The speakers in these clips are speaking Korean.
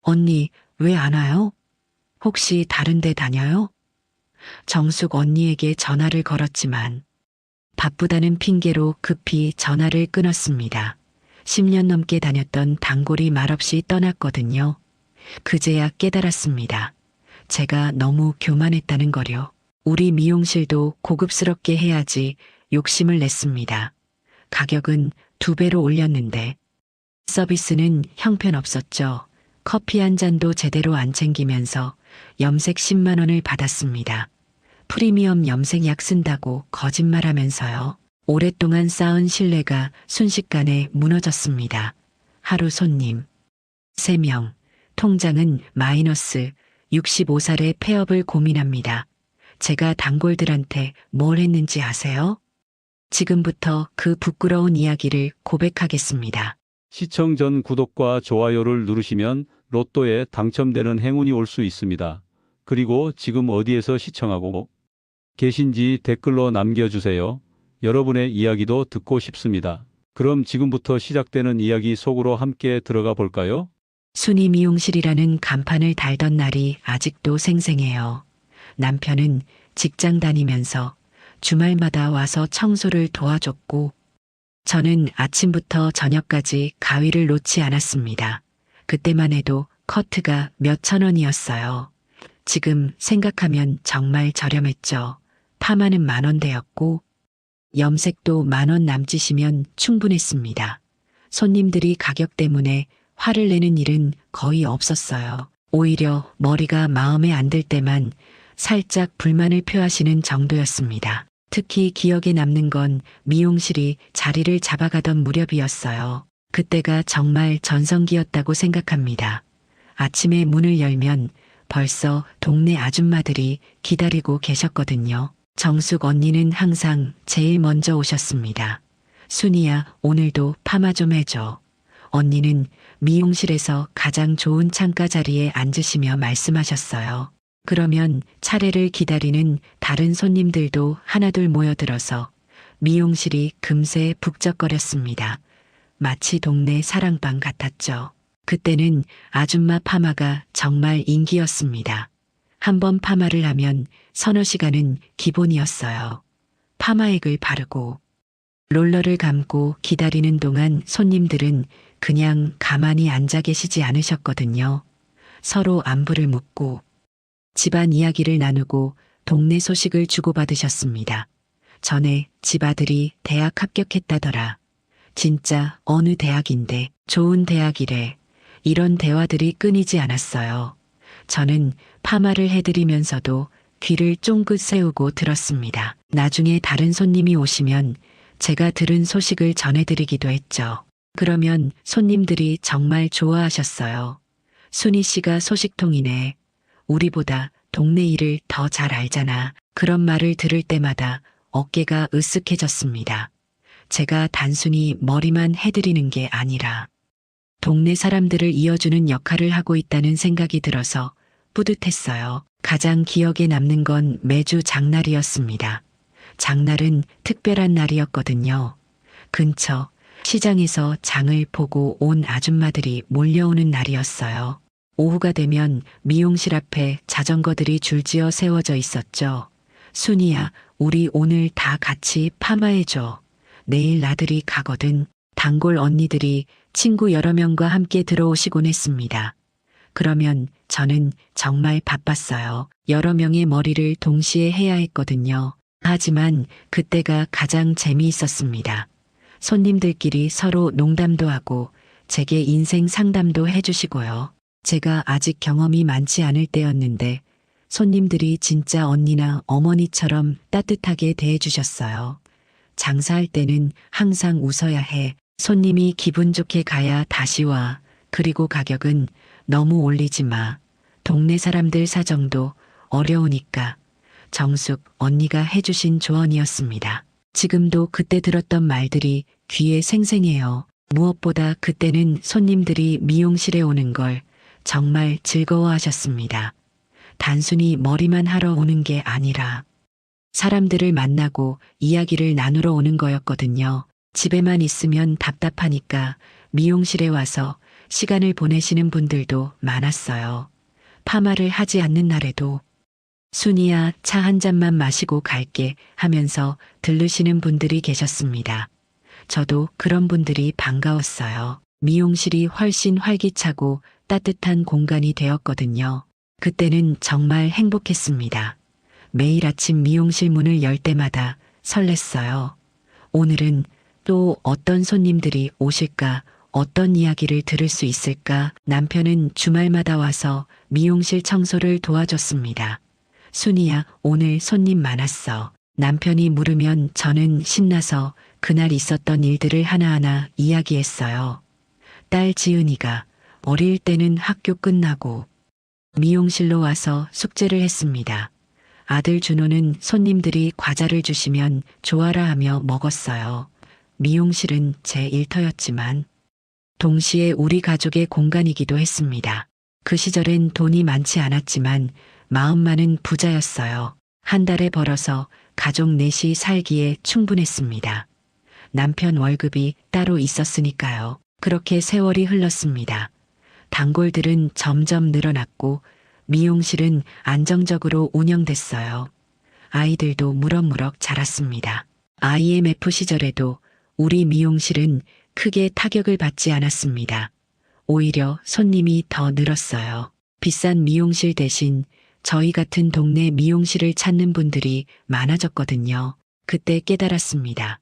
언니, 왜 안 와요? 혹시 다른 데 다녀요? 정숙 언니에게 전화를 걸었지만 바쁘다는 핑계로 급히 전화를 끊었습니다. 10년 넘게 다녔던 단골이 말없이 떠났거든요. 그제야 깨달았습니다. 제가 너무 교만했다는 거요. 우리 미용실도 고급스럽게 해야지 욕심을 냈습니다. 가격은 2배로 올렸는데 서비스는 형편없었죠. 커피 한 잔도 제대로 안 챙기면서 염색 10만 원을 받았습니다. 프리미엄 염색약 쓴다고 거짓말하면서요. 오랫동안 쌓은 신뢰가 순식간에 무너졌습니다. 하루 손님 3명, 통장은 마이너스 65살의 폐업을 고민합니다. 제가 단골들한테 뭘 했는지 아세요? 지금부터 그 부끄러운 이야기를 고백하겠습니다. 시청 전 구독과 좋아요를 누르시면 로또에 당첨되는 행운이 올 수 있습니다. 그리고 지금 어디에서 시청하고 계신지 댓글로 남겨주세요. 여러분의 이야기도 듣고 싶습니다. 그럼 지금부터 시작되는 이야기 속으로 함께 들어가 볼까요? 순이 미용실이라는 간판을 달던 날이 아직도 생생해요. 남편은 직장 다니면서 주말마다 와서 청소를 도와줬고 저는 아침부터 저녁까지 가위를 놓지 않았습니다. 그때만 해도 커트가 몇천 원이었어요. 지금 생각하면 정말 저렴했죠. 파마는 10,000원대였고 염색도 10,000원 남짓이면 충분했습니다. 손님들이 가격 때문에 화를 내는 일은 거의 없었어요. 오히려 머리가 마음에 안 들 때만 살짝 불만을 표하시는 정도였습니다. 특히 기억에 남는 건 미용실이 자리를 잡아가던 무렵이었어요. 그때가 정말 전성기였다고 생각합니다. 아침에 문을 열면 벌써 동네 아줌마들이 기다리고 계셨거든요. 정숙 언니는 항상 제일 먼저 오셨습니다. 순이야, 오늘도 파마 좀 해줘. 언니는 미용실에서 가장 좋은 창가 자리에 앉으시며 말씀하셨어요. 그러면 차례를 기다리는 다른 손님들도 하나둘 모여들어서 미용실이 금세 북적거렸습니다. 마치 동네 사랑방 같았죠. 그때는 아줌마 파마가 정말 인기였습니다. 한 번 파마를 하면 서너 시간은 기본이었어요. 파마액을 바르고 롤러를 감고 기다리는 동안 손님들은 그냥 가만히 앉아 계시지 않으셨거든요. 서로 안부를 묻고 집안 이야기를 나누고 동네 소식을 주고받으셨습니다. 전에 집 아들이 대학 합격했다더라. 진짜 어느 대학인데 좋은 대학이래. 이런 대화들이 끊이지 않았어요. 저는 파마를 해드리면서도 귀를 쫑긋 세우고 들었습니다. 나중에 다른 손님이 오시면 제가 들은 소식을 전해드리기도 했죠. 그러면 손님들이 정말 좋아하셨어요. 순이 씨가 소식통이네. 우리보다 동네 일을 더 잘 알잖아. 그런 말을 들을 때마다 어깨가 으쓱해졌습니다. 제가 단순히 머리만 해드리는 게 아니라 동네 사람들을 이어주는 역할을 하고 있다는 생각이 들어서 뿌듯했어요. 가장 기억에 남는 건 매주 장날이었습니다. 장날은 특별한 날이었거든요. 근처 시장에서 장을 보고 온 아줌마들이 몰려오는 날이었어요. 오후가 되면 미용실 앞에 자전거들이 줄지어 세워져 있었죠. 순이야, 우리 오늘 다 같이 파마해줘. 내일 나들이 가거든. 단골 언니들이 친구 여러 명과 함께 들어오시곤 했습니다. 그러면 저는 정말 바빴어요. 여러 명의 머리를 동시에 해야 했거든요. 하지만 그때가 가장 재미있었습니다. 손님들끼리 서로 농담도 하고 제게 인생 상담도 해주시고요. 제가 아직 경험이 많지 않을 때였는데 손님들이 진짜 언니나 어머니처럼 따뜻하게 대해주셨어요. 장사할 때는 항상 웃어야 해. 손님이 기분 좋게 가야 다시 와. 그리고 가격은 너무 올리지 마. 동네 사람들 사정도 어려우니까. 정숙 언니가 해주신 조언이었습니다. 지금도 그때 들었던 말들이 귀에 생생해요. 무엇보다 그때는 손님들이 미용실에 오는 걸 정말 즐거워하셨습니다. 단순히 머리만 하러 오는 게 아니라 사람들을 만나고 이야기를 나누러 오는 거였거든요. 집에만 있으면 답답하니까 미용실에 와서 시간을 보내시는 분들도 많았어요. 파마를 하지 않는 날에도 순이야, 차 한 잔만 마시고 갈게 하면서 들르시는 분들이 계셨습니다. 저도 그런 분들이 반가웠어요. 미용실이 훨씬 활기차고 따뜻한 공간이 되었거든요. 그때는 정말 행복했습니다. 매일 아침 미용실 문을 열 때마다 설렜어요. 오늘은 또 어떤 손님들이 오실까, 어떤 이야기를 들을 수 있을까. 남편은 주말마다 와서 미용실 청소를 도와줬습니다. 순이야, 오늘 손님 많았어. 남편이 물으면 저는 신나서 그날 있었던 일들을 하나하나 이야기했어요. 딸 지은이가 어릴 때는 학교 끝나고 미용실로 와서 숙제를 했습니다. 아들 준호는 손님들이 과자를 주시면 좋아라 하며 먹었어요. 미용실은 제 일터였지만 동시에 우리 가족의 공간이기도 했습니다. 그 시절엔 돈이 많지 않았지만 마음만은 부자였어요. 한 달에 벌어서 가족 넷이 살기에 충분했습니다. 남편 월급이 따로 있었으니까요. 그렇게 세월이 흘렀습니다. 단골들은 점점 늘어났고 미용실은 안정적으로 운영됐어요. 아이들도 무럭무럭 자랐습니다. IMF 시절에도 우리 미용실은 크게 타격을 받지 않았습니다. 오히려 손님이 더 늘었어요. 비싼 미용실 대신 저희 같은 동네 미용실을 찾는 분들이 많아졌거든요. 그때 깨달았습니다.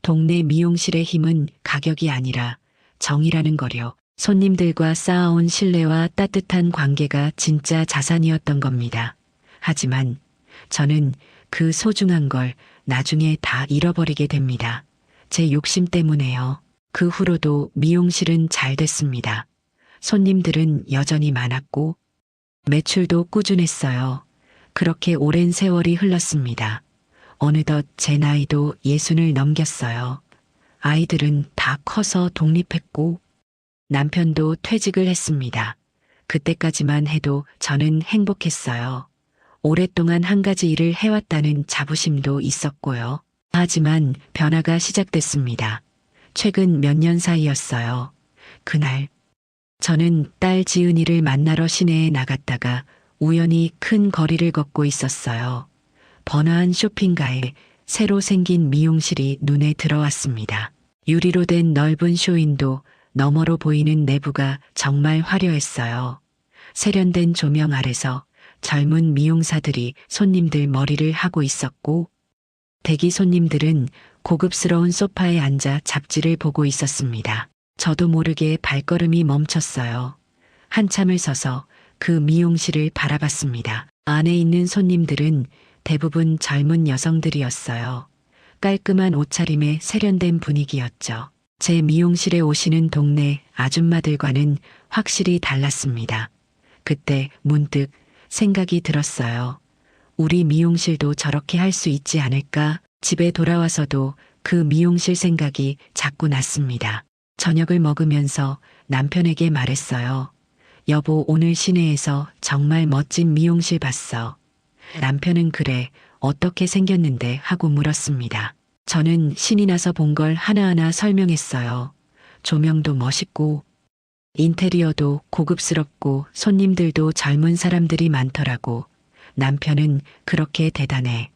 동네 미용실의 힘은 가격이 아니라 정이라는 거려. 손님들과 쌓아온 신뢰와 따뜻한 관계가 진짜 자산이었던 겁니다. 하지만 저는 그 소중한 걸 나중에 다 잃어버리게 됩니다. 제 욕심 때문에요. 그 후로도 미용실은 잘 됐습니다. 손님들은 여전히 많았고 매출도 꾸준했어요. 그렇게 오랜 세월이 흘렀습니다. 어느덧 제 나이도 60을 넘겼어요. 아이들은 다 커서 독립했고 남편도 퇴직을 했습니다. 그때까지만 해도 저는 행복했어요. 오랫동안 한 가지 일을 해왔다는 자부심도 있었고요. 하지만 변화가 시작됐습니다. 최근 몇 년 사이였어요. 그날 저는 딸 지은이를 만나러 시내에 나갔다가 우연히 큰 거리를 걷고 있었어요. 번화한 쇼핑가에 새로 생긴 미용실이 눈에 들어왔습니다. 유리로 된 넓은 쇼윈도 너머로 보이는 내부가 정말 화려했어요. 세련된 조명 아래서 젊은 미용사들이 손님들 머리를 하고 있었고 대기 손님들은 고급스러운 소파에 앉아 잡지를 보고 있었습니다. 저도 모르게 발걸음이 멈췄어요. 한참을 서서 그 미용실을 바라봤습니다. 안에 있는 손님들은 대부분 젊은 여성들이었어요. 깔끔한 옷차림에 세련된 분위기였죠. 제 미용실에 오시는 동네 아줌마들과는 확실히 달랐습니다. 그때 문득 생각이 들었어요. 우리 미용실도 저렇게 할 수 있지 않을까? 집에 돌아와서도 그 미용실 생각이 자꾸 났습니다. 저녁을 먹으면서 남편에게 말했어요. 여보, 오늘 시내에서 정말 멋진 미용실 봤어. 남편은 그래, 어떻게 생겼는데 하고 물었습니다. 저는 신이 나서 본 걸 하나하나 설명했어요. 조명도 멋있고 인테리어도 고급스럽고 손님들도 젊은 사람들이 많더라고. 남편은 그렇게 대단해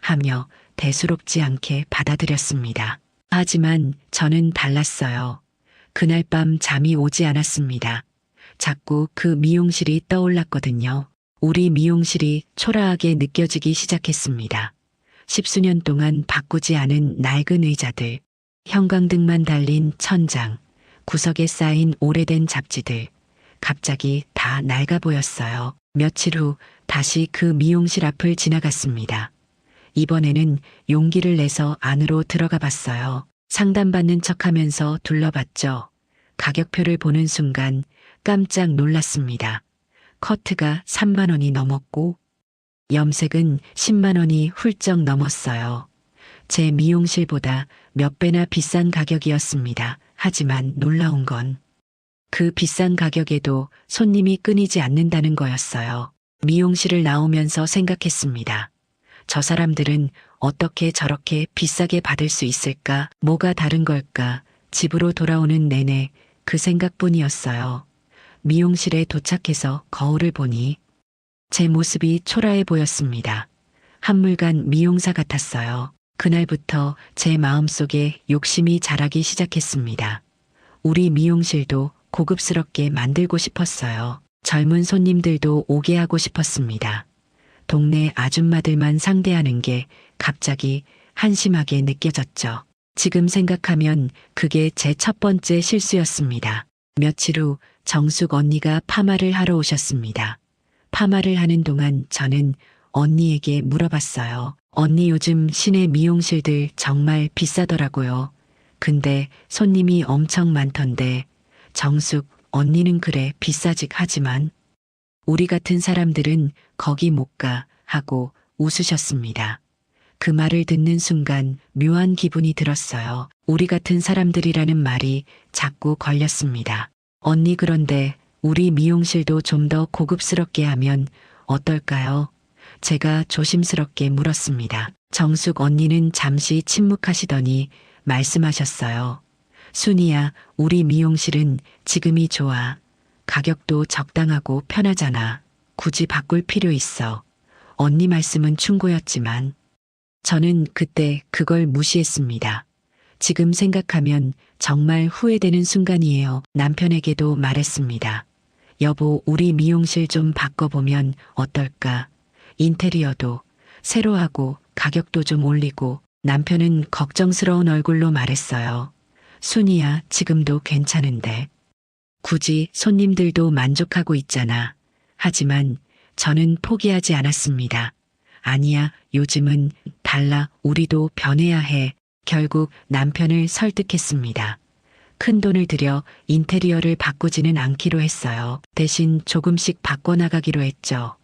하며 대수롭지 않게 받아들였습니다. 하지만 저는 달랐어요. 그날 밤 잠이 오지 않았습니다. 자꾸 그 미용실이 떠올랐거든요. 우리 미용실이 초라하게 느껴지기 시작했습니다. 10수년 동안 바꾸지 않은 낡은 의자들, 형광등만 달린 천장, 구석에 쌓인 오래된 잡지들, 갑자기 다 낡아 보였어요. 며칠 후 다시 그 미용실 앞을 지나갔습니다. 이번에는 용기를 내서 안으로 들어가 봤어요. 상담받는 척하면서 둘러봤죠. 가격표를 보는 순간 깜짝 놀랐습니다. 커트가 3만 원이 넘었고 염색은 10만 원이 훌쩍 넘었어요. 제 미용실보다 몇 배나 비싼 가격이었습니다. 하지만 놀라운 건 그 비싼 가격에도 손님이 끊이지 않는다는 거였어요. 미용실을 나오면서 생각했습니다. 저 사람들은 어떻게 저렇게 비싸게 받을 수 있을까? 뭐가 다른 걸까? 집으로 돌아오는 내내 그 생각뿐이었어요. 미용실에 도착해서 거울을 보니 제 모습이 초라해 보였습니다. 한물간 미용사 같았어요. 그날부터 제 마음속에 욕심이 자라기 시작했습니다. 우리 미용실도 고급스럽게 만들고 싶었어요. 젊은 손님들도 오게 하고 싶었습니다. 동네 아줌마들만 상대하는 게 갑자기 한심하게 느껴졌죠. 지금 생각하면 그게 제 첫 번째 실수였습니다. 며칠 후 정숙 언니가 파마를 하러 오셨습니다. 파마를 하는 동안 저는 언니에게 물어봤어요. 언니 요즘 시내 미용실들 정말 비싸더라고요. 근데 손님이 엄청 많던데 정숙 언니는 그래 비싸직 하지만 우리 같은 사람들은 거기 못 가 하고 웃으셨습니다. 그 말을 듣는 순간 묘한 기분이 들었어요. 우리 같은 사람들이라는 말이 자꾸 걸렸습니다. 언니 그런데 우리 미용실도 좀 더 고급스럽게 하면 어떨까요? 제가 조심스럽게 물었습니다. 정숙 언니는 잠시 침묵하시더니 말씀하셨어요. 순이야, 우리 미용실은 지금이 좋아. 가격도 적당하고 편하잖아. 굳이 바꿀 필요 있어. 언니 말씀은 충고였지만 저는 그때 그걸 무시했습니다. 지금 생각하면 정말 후회되는 순간이에요. 남편에게도 말했습니다. 여보, 우리 미용실 좀 바꿔보면 어떨까? 인테리어도 새로 하고 가격도 좀 올리고. 남편은 걱정스러운 얼굴로 말했어요. 순이야, 지금도 괜찮은데. 굳이 손님들도 만족하고 있잖아. 하지만 저는 포기하지 않았습니다. 아니야, 요즘은 달라. 우리도 변해야 해. 결국 남편을 설득했습니다. 큰 돈을 들여 인테리어를 바꾸지는 않기로 했어요. 대신 조금씩 바꿔나가기로 했죠.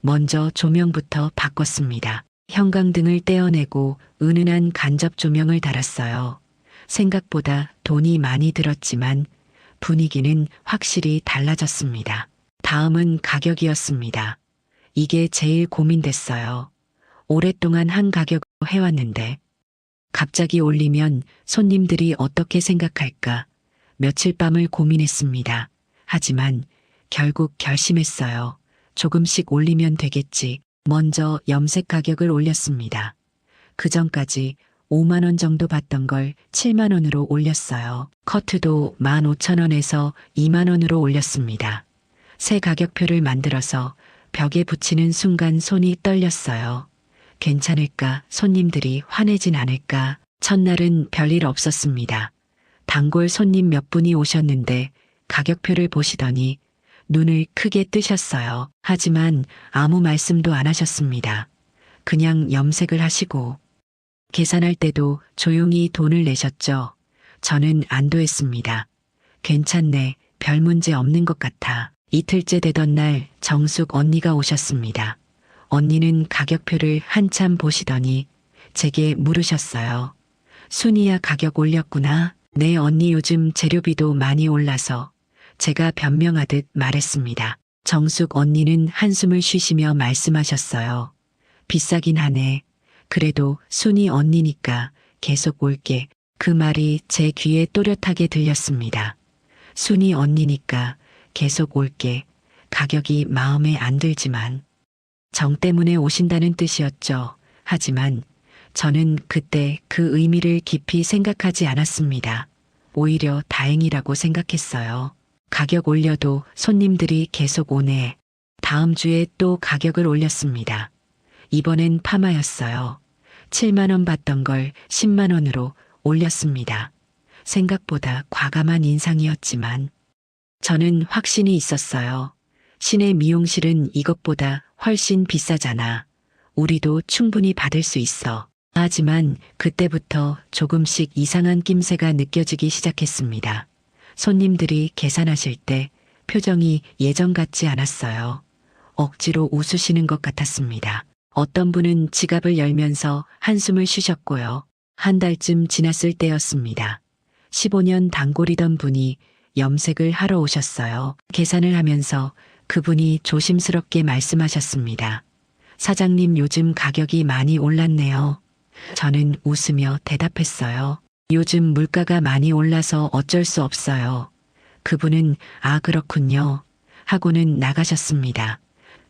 먼저 조명부터 바꿨습니다. 형광등을 떼어내고 은은한 간접 조명을 달았어요. 생각보다 돈이 많이 들었지만 분위기는 확실히 달라졌습니다. 다음은 가격이었습니다. 이게 제일 고민됐어요. 오랫동안 한 가격으로 해왔는데 갑자기 올리면 손님들이 어떻게 생각할까? 며칠 밤을 고민했습니다. 하지만 결국 결심했어요. 조금씩 올리면 되겠지. 먼저 염색 가격을 올렸습니다. 그 전까지 5만 원 정도 받던 걸 7만 원으로 올렸어요. 커트도 15,000원에서 2만 원으로 올렸습니다. 새 가격표를 만들어서 벽에 붙이는 순간 손이 떨렸어요. 괜찮을까? 손님들이 화내진 않을까? 첫날은 별일 없었습니다. 단골 손님 몇 분이 오셨는데 가격표를 보시더니 눈을 크게 뜨셨어요. 하지만 아무 말씀도 안 하셨습니다. 그냥 염색을 하시고 계산할 때도 조용히 돈을 내셨죠. 저는 안도했습니다. 괜찮네. 별 문제 없는 것 같아. 이틀째 되던 날 정숙 언니가 오셨습니다. 언니는 가격표를 한참 보시더니 제게 물으셨어요. 순이야, 가격 올렸구나. 네, 언니 요즘 재료비도 많이 올라서. 제가 변명하듯 말했습니다. 정숙 언니는 한숨을 쉬시며 말씀하셨어요. 비싸긴 하네. 그래도 순이 언니니까 계속 올게. 그 말이 제 귀에 또렷하게 들렸습니다. 순이 언니니까 계속 올게. 가격이 마음에 안 들지만 정 때문에 오신다는 뜻이었죠. 하지만 저는 그때 그 의미를 깊이 생각하지 않았습니다. 오히려 다행이라고 생각했어요. 가격 올려도 손님들이 계속 오네. 다음 주에 또 가격을 올렸습니다. 이번엔 파마였어요. 7만 원 받던 걸 10만 원으로 올렸습니다. 생각보다 과감한 인상이었지만 저는 확신이 있었어요. 시내 미용실은 이것보다 훨씬 비싸잖아. 우리도 충분히 받을 수 있어. 하지만 그때부터 조금씩 이상한 낌새가 느껴지기 시작했습니다. 손님들이 계산하실 때 표정이 예전 같지 않았어요. 억지로 웃으시는 것 같았습니다. 어떤 분은 지갑을 열면서 한숨을 쉬셨고요. 한 달쯤 지났을 때였습니다. 15년 단골이던 분이 염색을 하러 오셨어요. 계산을 하면서 그분이 조심스럽게 말씀하셨습니다. 사장님, 요즘 가격이 많이 올랐네요. 저는 웃으며 대답했어요. 요즘 물가가 많이 올라서 어쩔 수 없어요. 그분은 아 그렇군요 하고는 나가셨습니다.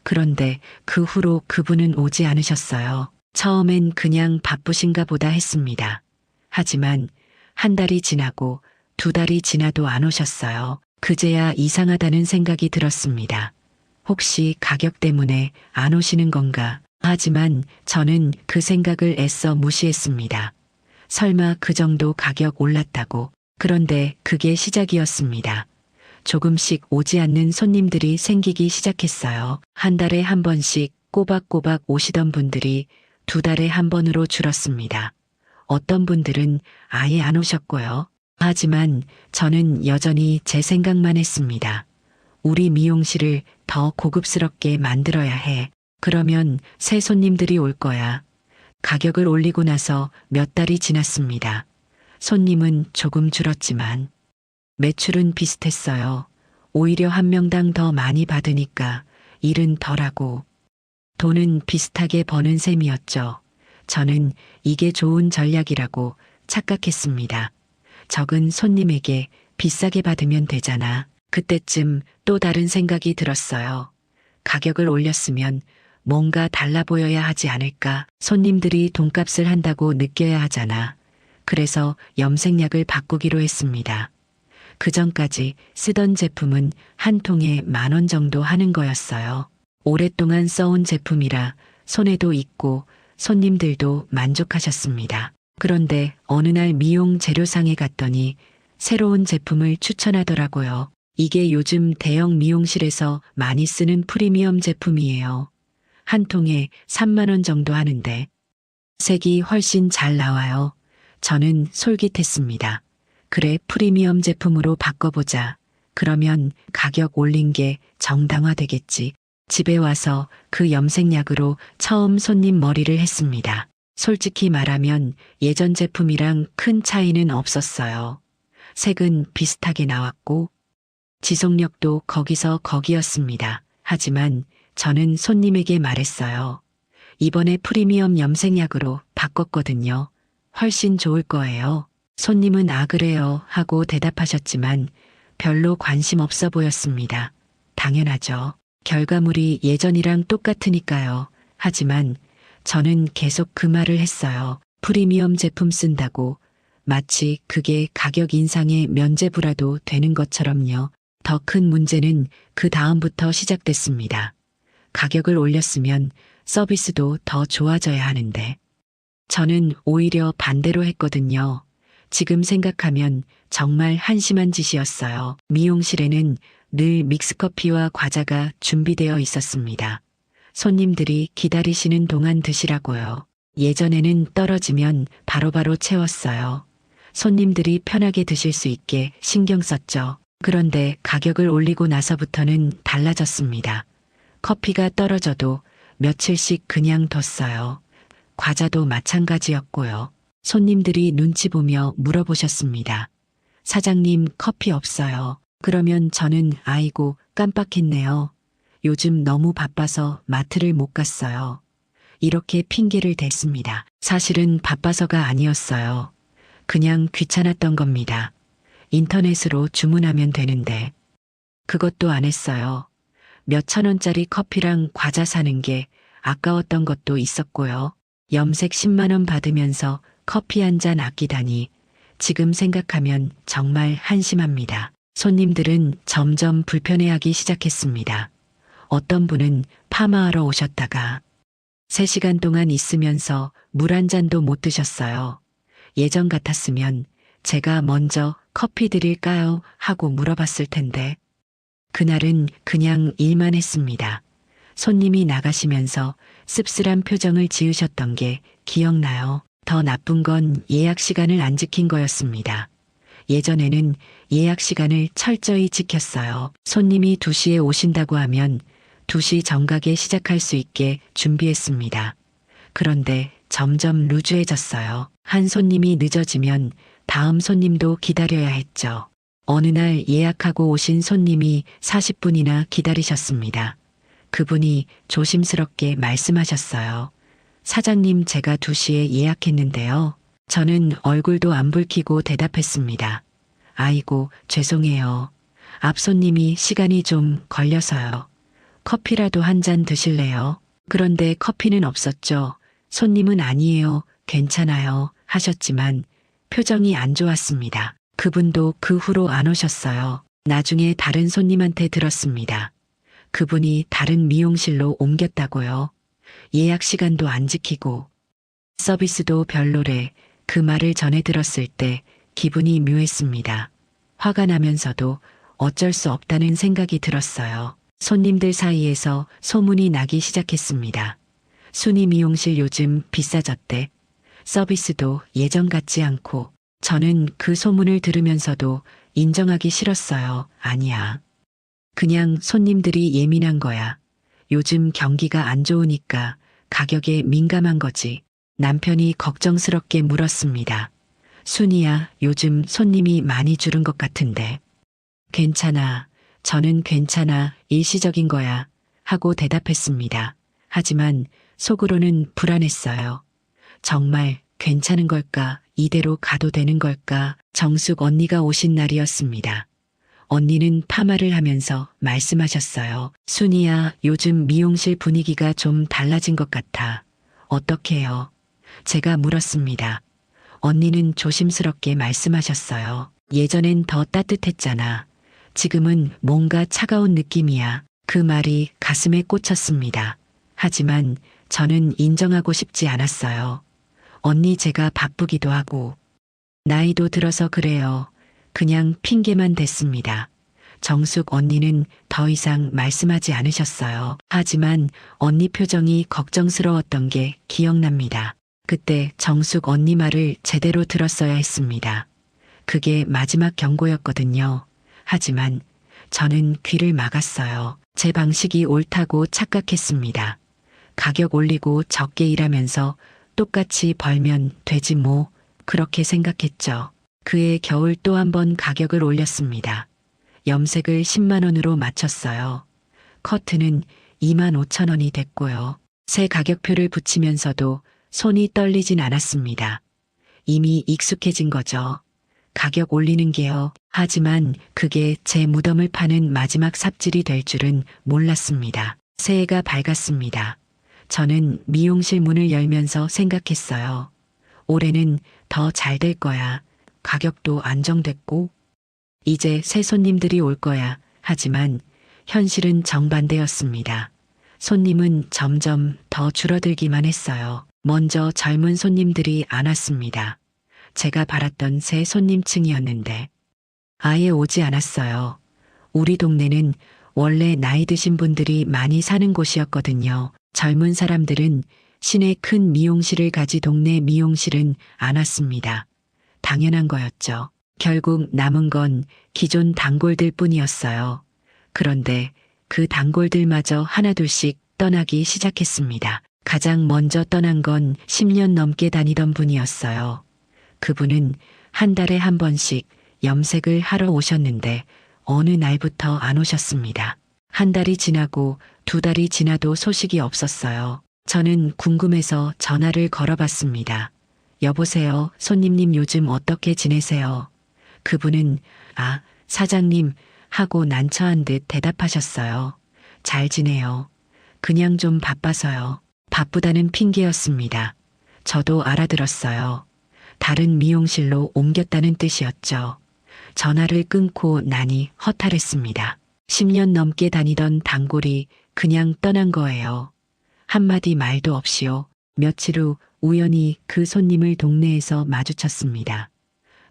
그런데 그 후로 그분은 오지 않으셨어요. 처음엔 그냥 바쁘신가 보다 했습니다. 하지만 한 달이 지나고 두 달이 지나도 안 오셨어요. 그제야 이상하다는 생각이 들었습니다. 혹시 가격 때문에 안 오시는 건가? 하지만 저는 그 생각을 애써 무시했습니다. 설마 그 정도 가격 올랐다고. 그런데 그게 시작이었습니다. 조금씩 오지 않는 손님들이 생기기 시작했어요. 한 달에 한 번씩 꼬박꼬박 오시던 분들이 두 달에 한 번으로 줄었습니다. 어떤 분들은 아예 안 오셨고요. 하지만 저는 여전히 제 생각만 했습니다. 우리 미용실을 더 고급스럽게 만들어야 해. 그러면 새 손님들이 올 거야. 가격을 올리고 나서 몇 달이 지났습니다. 손님은 조금 줄었지만 매출은 비슷했어요. 오히려 한 명당 더 많이 받으니까 일은 덜하고 돈은 비슷하게 버는 셈이었죠. 저는 이게 좋은 전략이라고 착각했습니다. 적은 손님에게 비싸게 받으면 되잖아. 그때쯤 또 다른 생각이 들었어요. 가격을 올렸으면 뭔가 달라 보여야 하지 않을까? 손님들이 돈값을 한다고 느껴야 하잖아. 그래서 염색약을 바꾸기로 했습니다. 그 전까지 쓰던 제품은 한 통에 10,000원 정도 하는 거였어요. 오랫동안 써온 제품이라 손에도 익고 손님들도 만족하셨습니다. 그런데 어느 날 미용 재료상에 갔더니 새로운 제품을 추천하더라고요. 이게 요즘 대형 미용실에서 많이 쓰는 프리미엄 제품이에요. 한 통에 30,000원 정도 하는데 색이 훨씬 잘 나와요. 저는 솔깃했습니다. 그래, 프리미엄 제품으로 바꿔보자. 그러면 가격 올린 게 정당화되겠지. 집에 와서 그 염색약으로 처음 손님 머리를 했습니다. 솔직히 말하면 예전 제품이랑 큰 차이는 없었어요. 색은 비슷하게 나왔고 지속력도 거기서 거기였습니다. 하지만 저는 손님에게 말했어요. 이번에 프리미엄 염색약으로 바꿨거든요. 훨씬 좋을 거예요. 손님은 아 그래요 하고 대답하셨지만 별로 관심 없어 보였습니다. 당연하죠. 결과물이 예전이랑 똑같으니까요. 하지만 저는 계속 그 말을 했어요. 프리미엄 제품 쓴다고 마치 그게 가격 인상의 면죄부라도 되는 것처럼요. 더 큰 문제는 그 다음부터 시작됐습니다. 가격을 올렸으면 서비스도 더 좋아져야 하는데 저는 오히려 반대로 했거든요. 지금 생각하면 정말 한심한 짓이었어요. 미용실에는 늘 믹스커피와 과자가 준비되어 있었습니다. 손님들이 기다리시는 동안 드시라고요. 예전에는 떨어지면 바로바로 채웠어요. 손님들이 편하게 드실 수 있게 신경 썼죠. 그런데 가격을 올리고 나서부터는 달라졌습니다. 커피가 떨어져도 며칠씩 그냥 뒀어요. 과자도 마찬가지였고요. 손님들이 눈치 보며 물어보셨습니다. 사장님, 커피 없어요. 그러면 저는 아이고 깜빡했네요. 요즘 너무 바빠서 마트를 못 갔어요. 이렇게 핑계를 댔습니다. 사실은 바빠서가 아니었어요. 그냥 귀찮았던 겁니다. 인터넷으로 주문하면 되는데 그것도 안 했어요. 몇천 원짜리 커피랑 과자 사는 게 아까웠던 것도 있었고요. 염색 10만 원 받으면서 커피 한 잔 아끼다니 지금 생각하면 정말 한심합니다. 손님들은 점점 불편해하기 시작했습니다. 어떤 분은 파마하러 오셨다가 3시간 동안 있으면서 물 한 잔도 못 드셨어요. 예전 같았으면 제가 먼저 커피 드릴까요? 하고 물어봤을 텐데 그날은 그냥 일만 했습니다. 손님이 나가시면서 씁쓸한 표정을 지으셨던 게 기억나요. 더 나쁜 건 예약 시간을 안 지킨 거였습니다. 예전에는 예약 시간을 철저히 지켰어요. 손님이 2시에 오신다고 하면 2시 정각에 시작할 수 있게 준비했습니다. 그런데 점점 루즈해졌어요. 한 손님이 늦어지면 다음 손님도 기다려야 했죠. 어느 날 예약하고 오신 손님이 40분이나 기다리셨습니다. 그분이 조심스럽게 말씀하셨어요. 사장님, 제가 2시에 예약했는데요. 저는 얼굴도 안 붉히고 대답했습니다. 아이고, 죄송해요. 앞 손님이 시간이 좀 걸려서요. 커피라도 한 잔 드실래요? 그런데 커피는 없었죠. 손님은 아니에요. 괜찮아요. 하셨지만 표정이 안 좋았습니다. 그분도 그 후로 안 오셨어요. 나중에 다른 손님한테 들었습니다. 그분이 다른 미용실로 옮겼다고요. 예약 시간도 안 지키고 서비스도 별로래. 그 말을 전해 들었을 때 기분이 묘했습니다. 화가 나면서도 어쩔 수 없다는 생각이 들었어요. 손님들 사이에서 소문이 나기 시작했습니다. 순이 미용실 요즘 비싸졌대. 서비스도 예전 같지 않고. 저는 그 소문을 들으면서도 인정하기 싫었어요. 아니야. 그냥 손님들이 예민한 거야. 요즘 경기가 안 좋으니까 가격에 민감한 거지. 남편이 걱정스럽게 물었습니다. 순이야, 요즘 손님이 많이 줄은 것 같은데. 괜찮아. 저는 괜찮아. 일시적인 거야. 하고 대답했습니다. 하지만 속으로는 불안했어요. 정말 괜찮은 걸까? 이대로 가도 되는 걸까? 정숙 언니가 오신 날이었습니다. 언니는 파마를 하면서 말씀하셨어요. 순이야, 요즘 미용실 분위기가 좀 달라진 것 같아. 어떻게 해요? 제가 물었습니다. 언니는 조심스럽게 말씀하셨어요. 예전엔 더 따뜻했잖아. 지금은 뭔가 차가운 느낌이야. 그 말이 가슴에 꽂혔습니다. 하지만 저는 인정하고 싶지 않았어요. 언니, 제가 바쁘기도 하고 나이도 들어서 그래요. 그냥 핑계만 댔습니다. 정숙 언니는 더 이상 말씀하지 않으셨어요. 하지만 언니 표정이 걱정스러웠던 게 기억납니다. 그때 정숙 언니 말을 제대로 들었어야 했습니다. 그게 마지막 경고였거든요. 하지만 저는 귀를 막았어요. 제 방식이 옳다고 착각했습니다. 가격 올리고 적게 일하면서 똑같이 벌면 되지 뭐, 그렇게 생각했죠. 그해 겨울 또 한 번 가격을 올렸습니다. 염색을 10만 원으로 맞췄어요. 커트는 2만 5천 원이 됐고요. 새 가격표를 붙이면서도 손이 떨리진 않았습니다. 이미 익숙해진 거죠. 가격 올리는 게요. 하지만 그게 제 무덤을 파는 마지막 삽질이 될 줄은 몰랐습니다. 새해가 밝았습니다. 저는 미용실 문을 열면서 생각했어요. 올해는 더 잘 될 거야. 가격도 안정됐고 이제 새 손님들이 올 거야. 하지만 현실은 정반대였습니다. 손님은 점점 더 줄어들기만 했어요. 먼저 젊은 손님들이 안 왔습니다. 제가 바랐던 새 손님층이었는데 아예 오지 않았어요. 우리 동네는 원래 나이 드신 분들이 많이 사는 곳이었거든요. 젊은 사람들은 시내 큰 미용실을 가지 동네 미용실은 안 왔습니다. 당연한 거였죠. 결국 남은 건 기존 단골들 뿐이었어요. 그런데 그 단골들마저 하나둘씩 떠나기 시작했습니다. 가장 먼저 떠난 건 10년 넘게 다니던 분이었어요. 그분은 한 달에 한 번씩 염색을 하러 오셨는데 어느 날부터 안 오셨습니다. 한 달이 지나고 두 달이 지나도 소식이 없었어요. 저는 궁금해서 전화를 걸어봤습니다. 여보세요, 손님님 요즘 어떻게 지내세요? 그분은 사장님 하고 난처한 듯 대답하셨어요. 잘 지내요. 그냥 좀 바빠서요. 바쁘다는 핑계였습니다. 저도 알아들었어요. 다른 미용실로 옮겼다는 뜻이었죠. 전화를 끊고 나니 허탈했습니다. 10년 넘게 다니던 단골이 그냥 떠난 거예요. 한마디 말도 없이요. 며칠 후 우연히 그 손님을 동네에서 마주쳤습니다.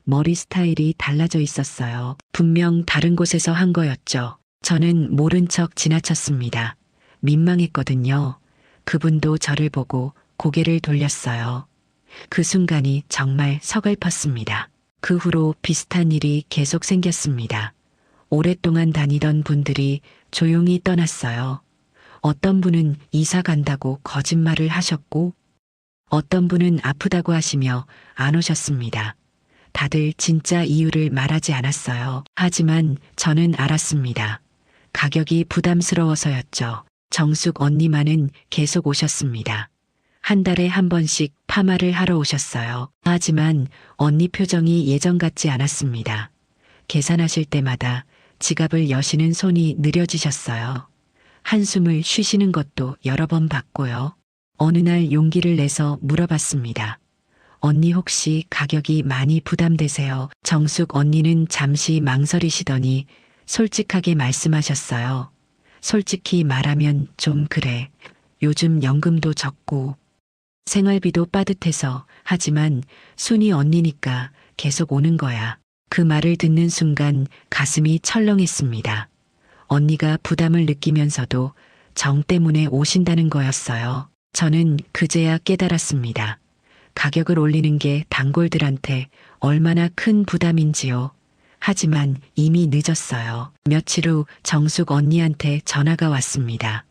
머리 스타일이 달라져 있었어요. 분명 다른 곳에서 한 거였죠. 저는 모른 척 지나쳤습니다. 민망했거든요. 그분도 저를 보고 고개를 돌렸어요. 그 순간이 정말 서글펐습니다. 그 후로 비슷한 일이 계속 생겼습니다. 오랫동안 다니던 분들이 조용히 떠났어요. 어떤 분은 이사 간다고 거짓말을 하셨고 어떤 분은 아프다고 하시며 안 오셨습니다. 다들 진짜 이유를 말하지 않았어요. 하지만 저는 알았습니다. 가격이 부담스러워서였죠. 정숙 언니만은 계속 오셨습니다. 한 달에 한 번씩 파마를 하러 오셨어요. 하지만 언니 표정이 예전 같지 않았습니다. 계산하실 때마다 지갑을 여시는 손이 느려지셨어요. 한숨을 쉬시는 것도 여러 번 봤고요. 어느 날 용기를 내서 물어봤습니다. 언니 혹시 가격이 많이 부담되세요? 정숙 언니는 잠시 망설이시더니 솔직하게 말씀하셨어요. 솔직히 말하면 좀 그래. 요즘 연금도 적고 생활비도 빠듯해서. 하지만 순이 언니니까 계속 오는 거야. 그 말을 듣는 순간 가슴이 철렁했습니다. 언니가 부담을 느끼면서도 정 때문에 오신다는 거였어요. 저는 그제야 깨달았습니다. 가격을 올리는 게 단골들한테 얼마나 큰 부담인지요. 하지만 이미 늦었어요. 며칠 후 정숙 언니한테 전화가 왔습니다.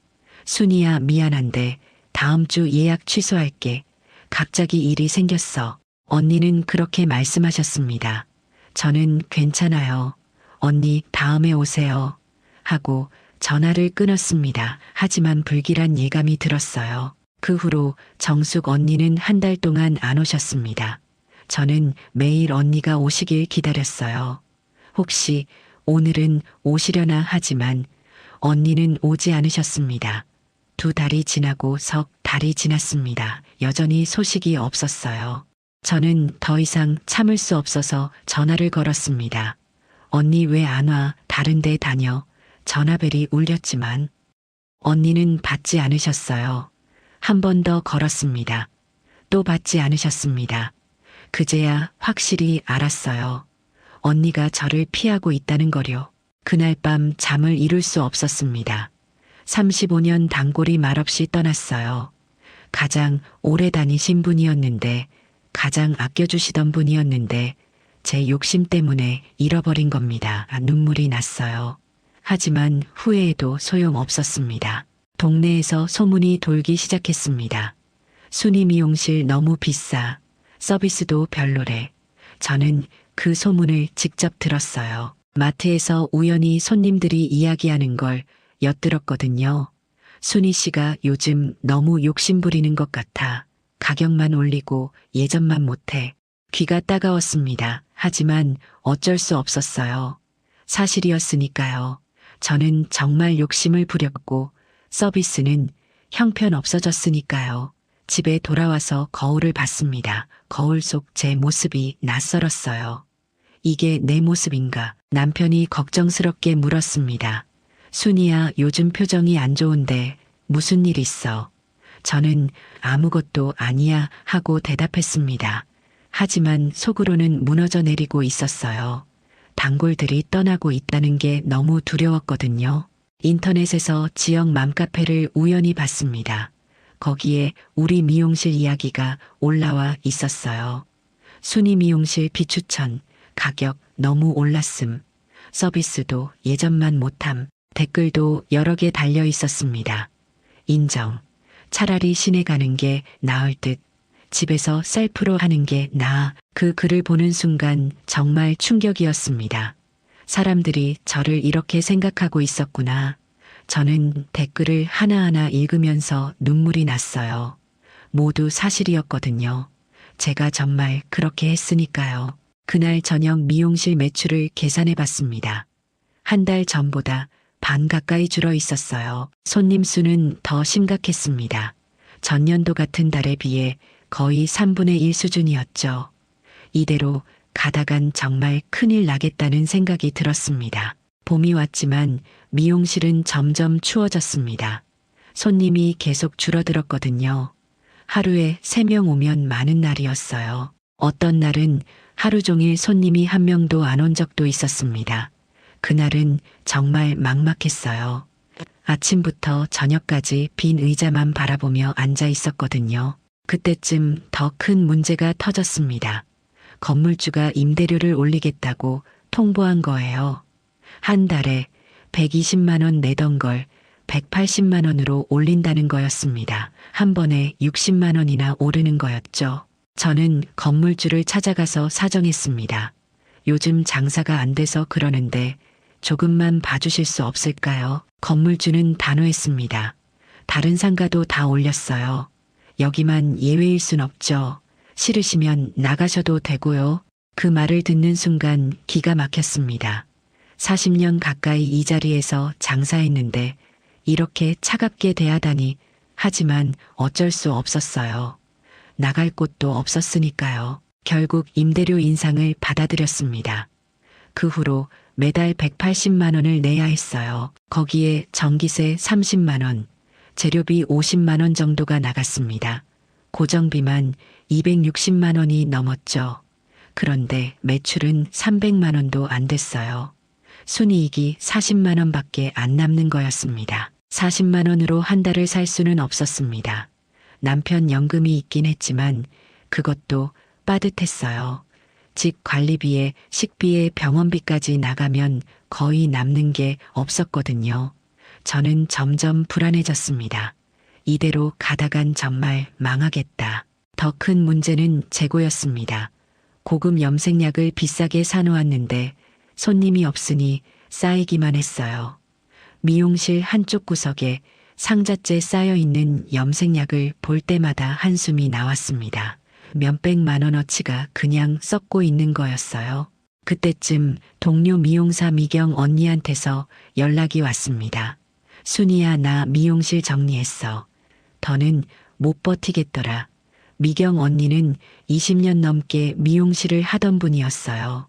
순이야, 미안한데 다음 주 예약 취소할게. 갑자기 일이 생겼어. 언니는 그렇게 말씀하셨습니다. 저는 괜찮아요. 언니 다음에 오세요. 하고 전화를 끊었습니다. 하지만 불길한 예감이 들었어요. 그 후로 정숙 언니는 한 달 동안 안 오셨습니다. 저는 매일 언니가 오시길 기다렸어요. 혹시 오늘은 오시려나 하지만 언니는 오지 않으셨습니다. 2달이 지나고 석 달이 지났습니다. 여전히 소식이 없었어요. 저는 더 이상 참을 수 없어서 전화를 걸었습니다. 언니 왜 안 와? 다른 데 다녀. 전화벨이 울렸지만 언니는 받지 않으셨어요. 한 번 더 걸었습니다. 또 받지 않으셨습니다. 그제야 확실히 알았어요. 언니가 저를 피하고 있다는 거요. 그날 밤 잠을 이룰 수 없었습니다. 35년 단골이 말없이 떠났어요. 가장 오래 다니신 분이었는데, 가장 아껴주시던 분이었는데 제 욕심 때문에 잃어버린 겁니다. 눈물이 났어요. 하지만 후회해도 소용없었습니다. 동네에서 소문이 돌기 시작했습니다. 순이 미용실 너무 비싸. 서비스도 별로래. 저는 그 소문을 직접 들었어요. 마트에서 우연히 손님들이 이야기하는 걸 엿들었거든요. 순이 씨가 요즘 너무 욕심 부리는 것 같아. 가격만 올리고 예전만 못해. 귀가 따가웠습니다. 하지만 어쩔 수 없었어요. 사실이었으니까요. 저는 정말 욕심을 부렸고 서비스는 형편없어졌으니까요. 집에 돌아와서 거울을 봤습니다. 거울 속 제 모습이 낯설었어요. 이게 내 모습인가? 남편이 걱정스럽게 물었습니다. 순이야, 요즘 표정이 안 좋은데 무슨 일 있어? 저는 아무것도 아니야 하고 대답했습니다. 하지만 속으로는 무너져 내리고 있었어요. 단골들이 떠나고 있다는 게 너무 두려웠거든요. 인터넷에서 지역 맘카페를 우연히 봤습니다. 거기에 우리 미용실 이야기가 올라와 있었어요. 순이 미용실 비추천, 가격 너무 올랐음, 서비스도 예전만 못함, 댓글도 여러 개 달려 있었습니다. 인정. 차라리 시내 가는 게 나을 듯. 집에서 셀프로 하는 게 나아. 그 글을 보는 순간 정말 충격이었습니다. 사람들이 저를 이렇게 생각하고 있었구나. 저는 댓글을 하나하나 읽으면서 눈물이 났어요. 모두 사실이었거든요. 제가 정말 그렇게 했으니까요. 그날 저녁 미용실 매출을 계산해 봤습니다. 한 달 전보다 반 가까이 줄어 있었어요. 손님 수는 더 심각했습니다. 전년도 같은 달에 비해 거의 3분의 1 수준이었죠. 이대로 가다간 정말 큰일 나겠다는 생각이 들었습니다. 봄이 왔지만 미용실은 점점 추워졌습니다. 손님이 계속 줄어들었거든요. 하루에 3명 오면 많은 날이었어요. 어떤 날은 하루 종일 손님이 한 명도 안 온 적도 있었습니다. 그날은 정말 막막했어요. 아침부터 저녁까지 빈 의자만 바라보며 앉아 있었거든요. 그때쯤 더 큰 문제가 터졌습니다. 건물주가 임대료를 올리겠다고 통보한 거예요. 한 달에 120만 원 내던 걸 180만 원으로 올린다는 거였습니다. 한 번에 60만 원이나 오르는 거였죠. 저는 건물주를 찾아가서 사정했습니다. 요즘 장사가 안 돼서 그러는데 조금만 봐주실 수 없을까요? 건물주는 단호했습니다. 다른 상가도 다 올렸어요. 여기만 예외일 순 없죠. 싫으시면 나가셔도 되고요. 그 말을 듣는 순간 기가 막혔습니다. 40년 가까이 이 자리에서 장사했는데 이렇게 차갑게 대하다니. 하지만 어쩔 수 없었어요. 나갈 곳도 없었으니까요. 결국 임대료 인상을 받아들였습니다. 그 후로 매달 180만 원을 내야 했어요. 거기에 전기세 30만 원, 재료비 50만 원 정도가 나갔습니다. 고정비만 260만 원이 넘었죠. 그런데 매출은 300만 원도 안 됐어요. 순이익이 40만 원밖에 안 남는 거였습니다. 40만 원으로 한 달을 살 수는 없었습니다. 남편 연금이 있긴 했지만 그것도 빠듯했어요. 집 관리비에 식비에 병원비까지 나가면 거의 남는 게 없었거든요. 저는 점점 불안해졌습니다. 이대로 가다간 정말 망하겠다. 더 큰 문제는 재고였습니다. 고급 염색약을 비싸게 사놓았는데 손님이 없으니 쌓이기만 했어요. 미용실 한쪽 구석에 상자째 쌓여있는 염색약을 볼 때마다 한숨이 나왔습니다. 몇백만 원어치가 그냥 썩고 있는 거였어요. 그때쯤 동료 미용사 미경 언니한테서 연락이 왔습니다. 순이야, 나 미용실 정리했어. 더는 못 버티겠더라. 미경 언니는 20년 넘게 미용실을 하던 분이었어요.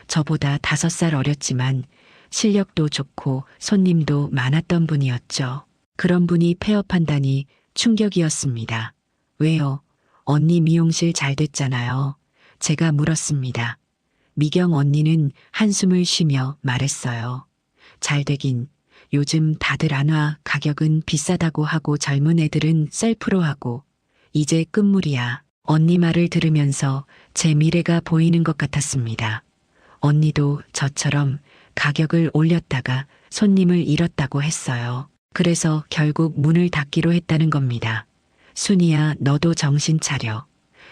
저보다 5살 어렸지만 실력도 좋고 손님도 많았던 분이었죠. 그런 분이 폐업한다니 충격이었습니다. 왜요? 언니 미용실 잘 됐잖아요. 제가 물었습니다. 미경 언니는 한숨을 쉬며 말했어요. 잘 되긴. 요즘 다들 안 와. 가격은 비싸다고 하고 젊은 애들은 셀프로 하고. 이제 끝물이야. 언니 말을 들으면서 제 미래가 보이는 것 같았습니다. 언니도 저처럼 가격을 올렸다가 손님을 잃었다고 했어요. 그래서 결국 문을 닫기로 했다는 겁니다. 순이야, 너도 정신 차려.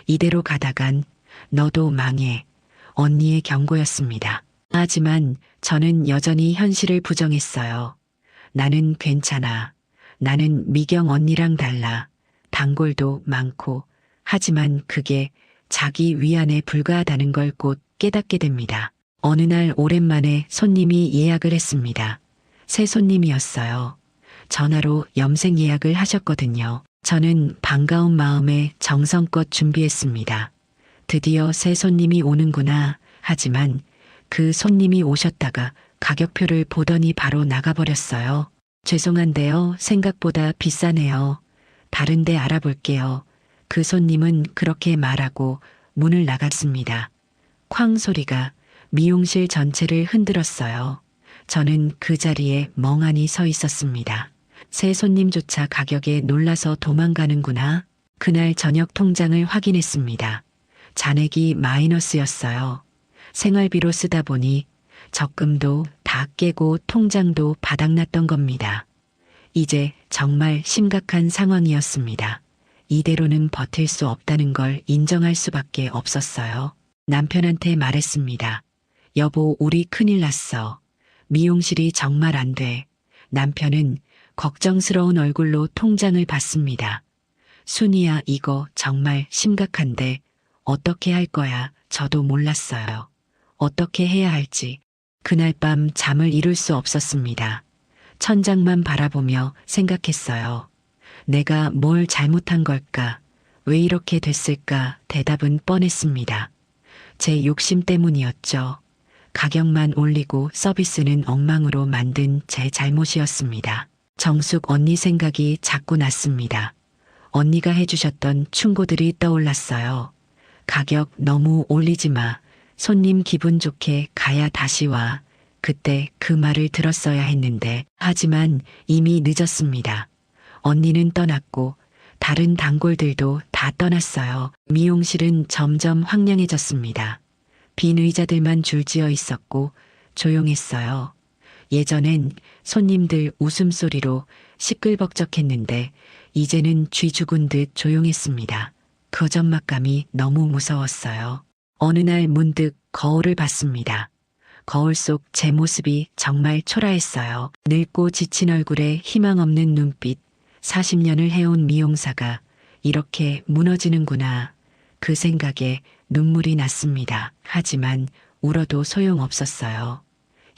이대로 가다간 너도 망해. 언니의 경고였습니다. 하지만 저는 여전히 현실을 부정했어요. 나는 괜찮아. 나는 미경 언니랑 달라. 단골도 많고. 하지만 그게 자기 위안에 불과하다는 걸 곧 깨닫게 됩니다. 어느 날 오랜만에 손님이 예약을 했습니다. 새 손님이었어요. 전화로 염색 예약을 하셨거든요. 저는 반가운 마음에 정성껏 준비했습니다. 드디어 새 손님이 오는구나. 하지만 그 손님이 오셨다가 가격표를 보더니 바로 나가버렸어요. 죄송한데요. 생각보다 비싸네요. 다른 데 알아볼게요. 그 손님은 그렇게 말하고 문을 나갔습니다. 쾅 소리가 미용실 전체를 흔들었어요. 저는 그 자리에 멍하니 서 있었습니다. 새 손님조차 가격에 놀라서 도망가는구나. 그날 저녁 통장을 확인했습니다. 잔액이 마이너스였어요. 생활비로 쓰다 보니 적금도 다 깨고 통장도 바닥났던 겁니다. 이제 정말 심각한 상황이었습니다. 이대로는 버틸 수 없다는 걸 인정할 수밖에 없었어요. 남편한테 말했습니다. 여보, 우리 큰일 났어. 미용실이 정말 안 돼. 남편은 걱정스러운 얼굴로 통장을 봤습니다. 순이야, 이거 정말 심각한데 어떻게 할 거야? 저도 몰랐어요. 어떻게 해야 할지. 그날 밤 잠을 이룰 수 없었습니다. 천장만 바라보며 생각했어요. 내가 뭘 잘못한 걸까? 왜 이렇게 됐을까? 대답은 뻔했습니다. 제 욕심 때문이었죠. 가격만 올리고 서비스는 엉망으로 만든 제 잘못이었습니다. 정숙 언니 생각이 자꾸 났습니다. 언니가 해주셨던 충고들이 떠올랐어요. 가격 너무 올리지 마. 손님 기분 좋게 가야 다시 와. 그때 그 말을 들었어야 했는데, 하지만 이미 늦었습니다. 언니는 떠났고 다른 단골들도 다 떠났어요. 미용실은 점점 황량해졌습니다. 빈 의자들만 줄지어 있었고 조용했어요. 예전엔 손님들 웃음소리로 시끌벅적했는데 이제는 쥐 죽은 듯 조용했습니다. 거점막감이 너무 무서웠어요. 어느 날 문득 거울을 봤습니다. 거울 속 제 모습이 정말 초라했어요. 늙고 지친 얼굴에 희망 없는 눈빛, 40년을 해온 미용사가 이렇게 무너지는구나. 그 생각에 눈물이 났습니다. 하지만 울어도 소용없었어요.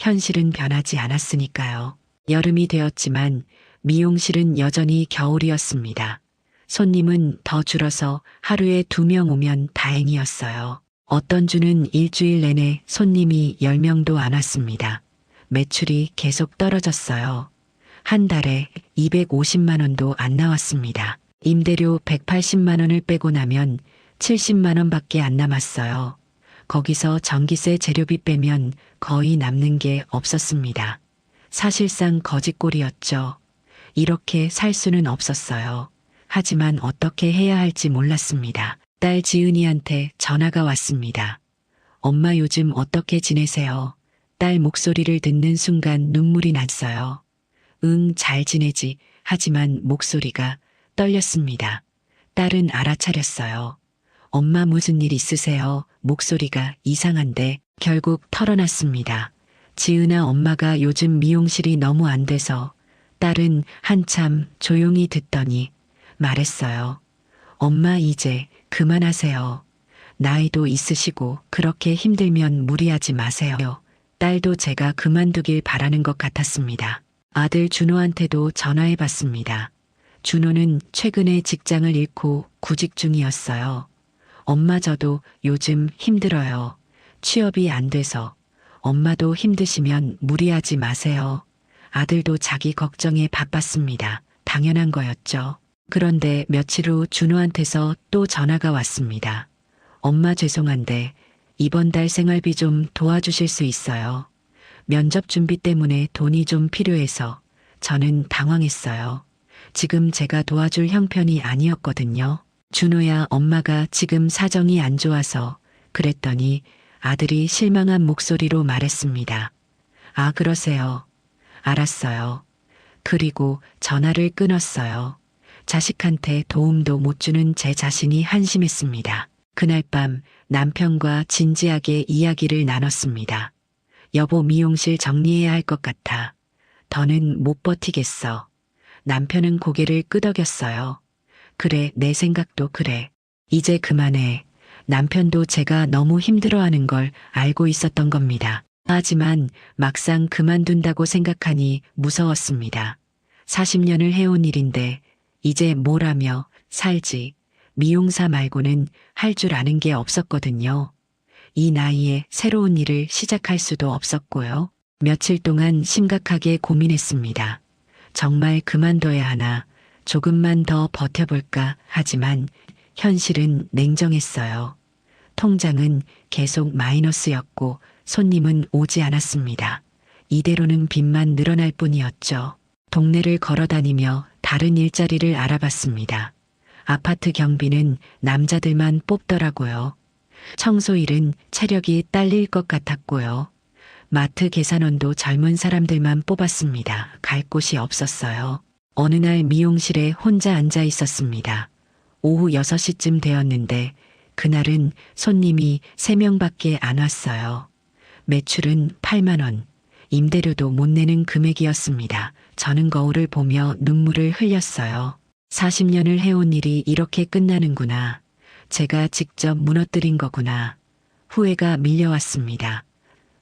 현실은 변하지 않았으니까요. 여름이 되었지만 미용실은 여전히 겨울이었습니다. 손님은 더 줄어서 하루에 2명 오면 다행이었어요. 어떤 주는 일주일 내내 손님이 10명도 안 왔습니다. 매출이 계속 떨어졌어요. 한 달에 250만 원도 안 나왔습니다. 임대료 180만 원을 빼고 나면 70만 원밖에 안 남았어요. 거기서 전기세 재료비 빼면 거의 남는 게 없었습니다. 사실상 거지꼴이었죠. 이렇게 살 수는 없었어요. 하지만 어떻게 해야 할지 몰랐습니다. 딸 지은이한테 전화가 왔습니다. 엄마 요즘 어떻게 지내세요? 딸 목소리를 듣는 순간 눈물이 났어요. 응, 잘 지내지. 하지만 목소리가 떨렸습니다. 딸은 알아차렸어요. 엄마 무슨 일 있으세요? 목소리가 이상한데 결국 털어놨습니다. 지은아, 엄마가 요즘 미용실이 너무 안 돼서. 딸은 한참 조용히 듣더니 말했어요. 엄마 이제 그만하세요. 나이도 있으시고 그렇게 힘들면 무리하지 마세요. 딸도 제가 그만두길 바라는 것 같았습니다. 아들 준호한테도 전화해봤습니다. 준호는 최근에 직장을 잃고 구직 중이었어요. 엄마 저도 요즘 힘들어요. 취업이 안 돼서. 엄마도 힘드시면 무리하지 마세요. 아들도 자기 걱정에 바빴습니다. 당연한 거였죠. 그런데 며칠 후 준호한테서 또 전화가 왔습니다. 엄마 죄송한데 이번 달 생활비 좀 도와주실 수 있어요. 면접 준비 때문에 돈이 좀 필요해서. 저는 당황했어요. 지금 제가 도와줄 형편이 아니었거든요. 준호야, 엄마가 지금 사정이 안 좋아서. 그랬더니 아들이 실망한 목소리로 말했습니다. 아, 그러세요. 알았어요. 그리고 전화를 끊었어요. 자식한테 도움도 못 주는 제 자신이 한심했습니다. 그날 밤 남편과 진지하게 이야기를 나눴습니다. 여보, 미용실 정리해야 할 것 같아. 더는 못 버티겠어. 남편은 고개를 끄덕였어요. 그래, 내 생각도 그래. 이제 그만해. 남편도 제가 너무 힘들어하는 걸 알고 있었던 겁니다. 하지만 막상 그만둔다고 생각하니 무서웠습니다. 40년을 해온 일인데 이제 뭘 하며 살지. 미용사 말고는 할 줄 아는 게 없었거든요. 이 나이에 새로운 일을 시작할 수도 없었고요. 며칠 동안 심각하게 고민했습니다. 정말 그만둬야 하나, 조금만 더 버텨볼까. 하지만 현실은 냉정했어요. 통장은 계속 마이너스였고 손님은 오지 않았습니다. 이대로는 빚만 늘어날 뿐이었죠. 동네를 걸어다니며 다른 일자리를 알아봤습니다. 아파트 경비는 남자들만 뽑더라고요. 청소일은 체력이 딸릴 것 같았고요. 마트 계산원도 젊은 사람들만 뽑았습니다. 갈 곳이 없었어요. 어느 날 미용실에 혼자 앉아 있었습니다. 오후 6시쯤 되었는데 그날은 손님이 3명밖에 안 왔어요. 매출은 8만 원, 임대료도 못 내는 금액이었습니다. 저는 거울을 보며 눈물을 흘렸어요. 40년을 해온 일이 이렇게 끝나는구나. 제가 직접 무너뜨린 거구나. 후회가 밀려왔습니다.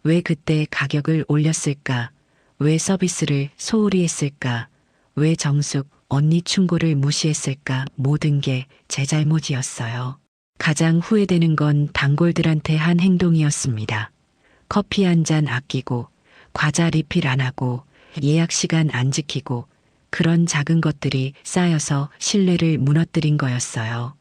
왜 그때 가격을 올렸을까? 왜 서비스를 소홀히 했을까? 왜 정숙, 언니 충고를 무시했을까? 모든 게 제 잘못이었어요. 가장 후회되는 건 단골들한테 한 행동이었습니다. 커피 한 잔 아끼고, 과자 리필 안 하고, 예약 시간 안 지키고, 그런 작은 것들이 쌓여서 신뢰를 무너뜨린 거였어요.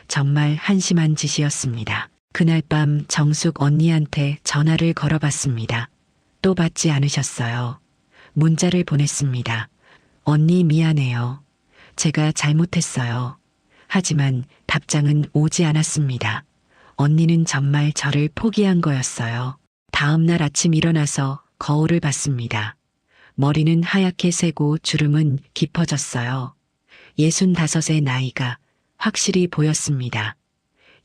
정말 한심한 짓이었습니다. 그날 밤 정숙 언니한테 전화를 걸어봤습니다. 또 받지 않으셨어요. 문자를 보냈습니다. 언니 미안해요. 제가 잘못했어요. 하지만 답장은 오지 않았습니다. 언니는 정말 저를 포기한 거였어요. 다음 날 아침 일어나서 거울을 봤습니다. 머리는 하얗게 새고 주름은 깊어졌어요. 65의 나이가 확실히 보였습니다.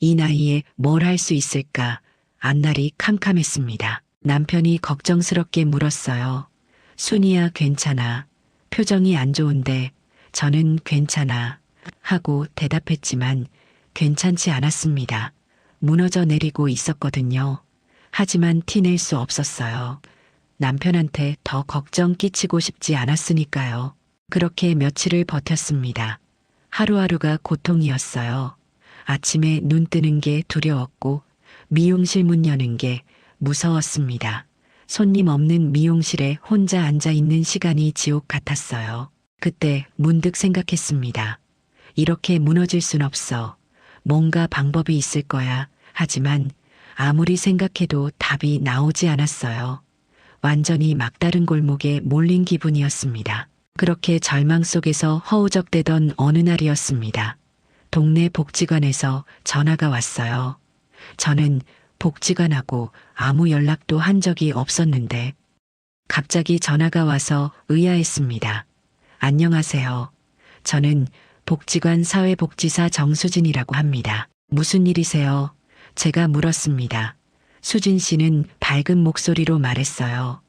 이 나이에 뭘 할 수 있을까? 앞날이 캄캄했습니다. 남편이 걱정스럽게 물었어요. 순이야, 괜찮아. 표정이 안 좋은데 저는 괜찮아 하고 대답했지만 괜찮지 않았습니다. 무너져 내리고 있었거든요. 하지만 티낼 수 없었어요. 남편한테 더 걱정 끼치고 싶지 않았으니까요. 그렇게 며칠을 버텼습니다. 하루하루가 고통이었어요. 아침에 눈 뜨는 게 두려웠고 미용실 문 여는 게 무서웠습니다. 손님 없는 미용실에 혼자 앉아 있는 시간이 지옥 같았어요. 그때 문득 생각했습니다. 이렇게 무너질 순 없어. 뭔가 방법이 있을 거야. 하지만 아무리 생각해도 답이 나오지 않았어요. 완전히 막다른 골목에 몰린 기분이었습니다. 그렇게 절망 속에서 허우적대던 어느 날이었습니다. 동네 복지관에서 전화가 왔어요. 저는 복지관하고 아무 연락도 한 적이 없었는데 갑자기 전화가 와서 의아했습니다. 안녕하세요. 저는 복지관 사회복지사 정수진이라고 합니다. 무슨 일이세요? 제가 물었습니다. 수진 씨는 밝은 목소리로 말했어요.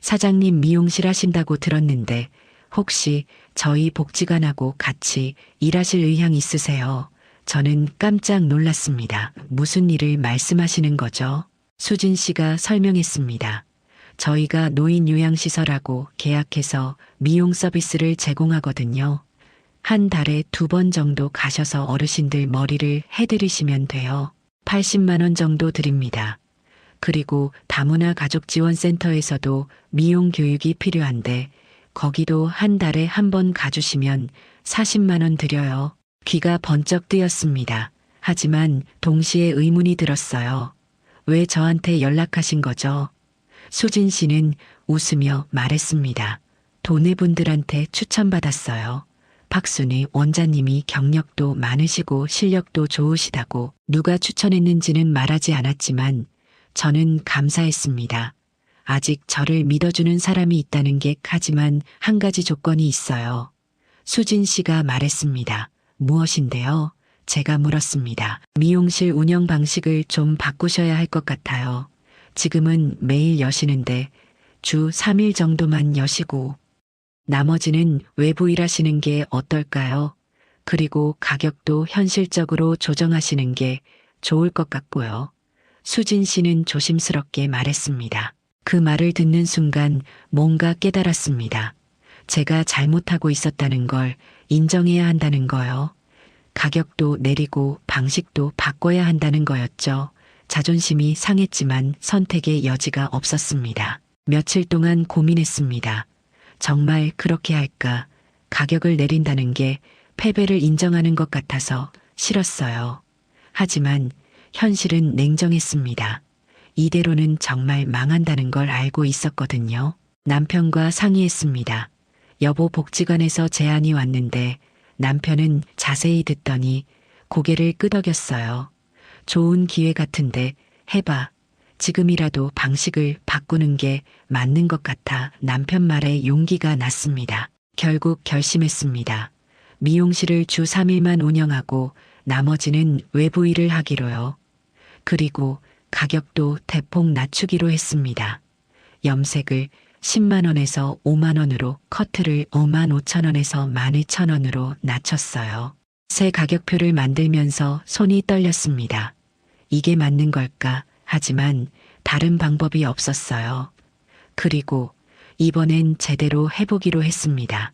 사장님 미용실 하신다고 들었는데 혹시 저희 복지관하고 같이 일하실 의향 있으세요? 저는 깜짝 놀랐습니다. 무슨 일을 말씀하시는 거죠? 수진 씨가 설명했습니다. 저희가 노인 요양시설하고 계약해서 미용 서비스를 제공하거든요. 한 달에 2번 정도 가셔서 어르신들 머리를 해드리시면 돼요. 80만 원 정도 드립니다. 그리고 다문화 가족지원센터에서도 미용 교육이 필요한데 거기도 한 달에 1번 가주시면 40만 원 드려요. 귀가 번쩍 뜨였습니다. 하지만 동시에 의문이 들었어요. 왜 저한테 연락하신 거죠? 수진 씨는 웃으며 말했습니다. 도네분들한테 추천받았어요. 박순희 원장님이 경력도 많으시고 실력도 좋으시다고 누가 추천했는지는 말하지 않았지만 저는 감사했습니다. 아직 저를 믿어주는 사람이 있다는 게 하지만 한 가지 조건이 있어요. 수진 씨가 말했습니다. 무엇인데요? 제가 물었습니다. 미용실 운영 방식을 좀 바꾸셔야 할 것 같아요. 지금은 매일 여시는데 주 3일 정도만 여시고 나머지는 외부 일하시는 게 어떨까요? 그리고 가격도 현실적으로 조정하시는 게 좋을 것 같고요. 수진 씨는 조심스럽게 말했습니다. 그 말을 듣는 순간 뭔가 깨달았습니다. 제가 잘못하고 있었다는 걸 인정해야 한다는 거요. 가격도 내리고 방식도 바꿔야 한다는 거였죠. 자존심이 상했지만 선택의 여지가 없었습니다. 며칠 동안 고민했습니다. 정말 그렇게 할까? 가격을 내린다는 게 패배를 인정하는 것 같아서 싫었어요. 하지만 현실은 냉정했습니다. 이대로는 정말 망한다는 걸 알고 있었거든요. 남편과 상의했습니다. 여보 복지관에서 제안이 왔는데 남편은 자세히 듣더니 고개를 끄덕였어요. 좋은 기회 같은데 해봐. 지금이라도 방식을 바꾸는 게 맞는 것 같아 남편 말에 용기가 났습니다. 결국 결심했습니다. 미용실을 주 3일만 운영하고 나머지는 외부 일을 하기로요. 그리고 가격도 대폭 낮추기로 했습니다. 염색을 10만 원에서 5만 원으로 커트를 5만 5천 원에서 12,000원으로 낮췄어요. 새 가격표를 만들면서 손이 떨렸습니다. 이게 맞는 걸까? 하지만 다른 방법이 없었어요. 그리고 이번엔 제대로 해보기로 했습니다.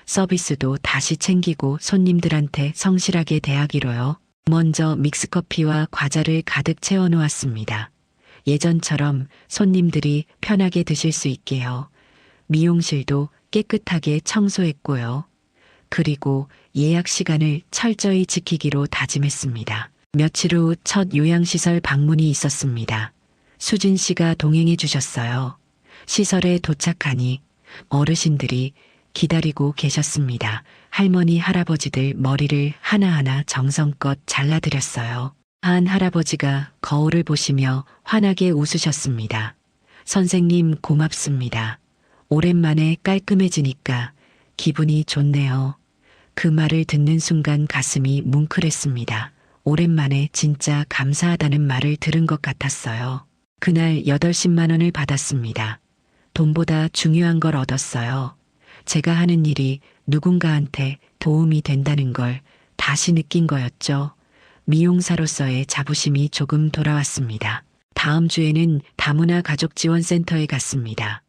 서비스도 다시 챙기고 손님들한테 성실하게 대하기로요. 먼저 믹스커피와 과자를 가득 채워놓았습니다. 예전처럼 손님들이 편하게 드실 수 있게요. 미용실도 깨끗하게 청소했고요. 그리고 예약 시간을 철저히 지키기로 다짐했습니다. 며칠 후 첫 요양시설 방문이 있었습니다. 수진 씨가 동행해 주셨어요. 시설에 도착하니 어르신들이 기다리고 계셨습니다. 할머니, 할아버지들 머리를 하나하나 정성껏 잘라드렸어요. 한 할아버지가 거울을 보시며 환하게 웃으셨습니다. 선생님 고맙습니다. 오랜만에 깔끔해지니까 기분이 좋네요. 그 말을 듣는 순간 가슴이 뭉클했습니다. 오랜만에 진짜 감사하다는 말을 들은 것 같았어요. 그날 80만 원을 받았습니다. 돈보다 중요한 걸 얻었어요. 제가 하는 일이 누군가한테 도움이 된다는 걸 다시 느낀 거였죠. 미용사로서의 자부심이 조금 돌아왔습니다. 다음 주에는 다문화 가족지원센터에 갔습니다.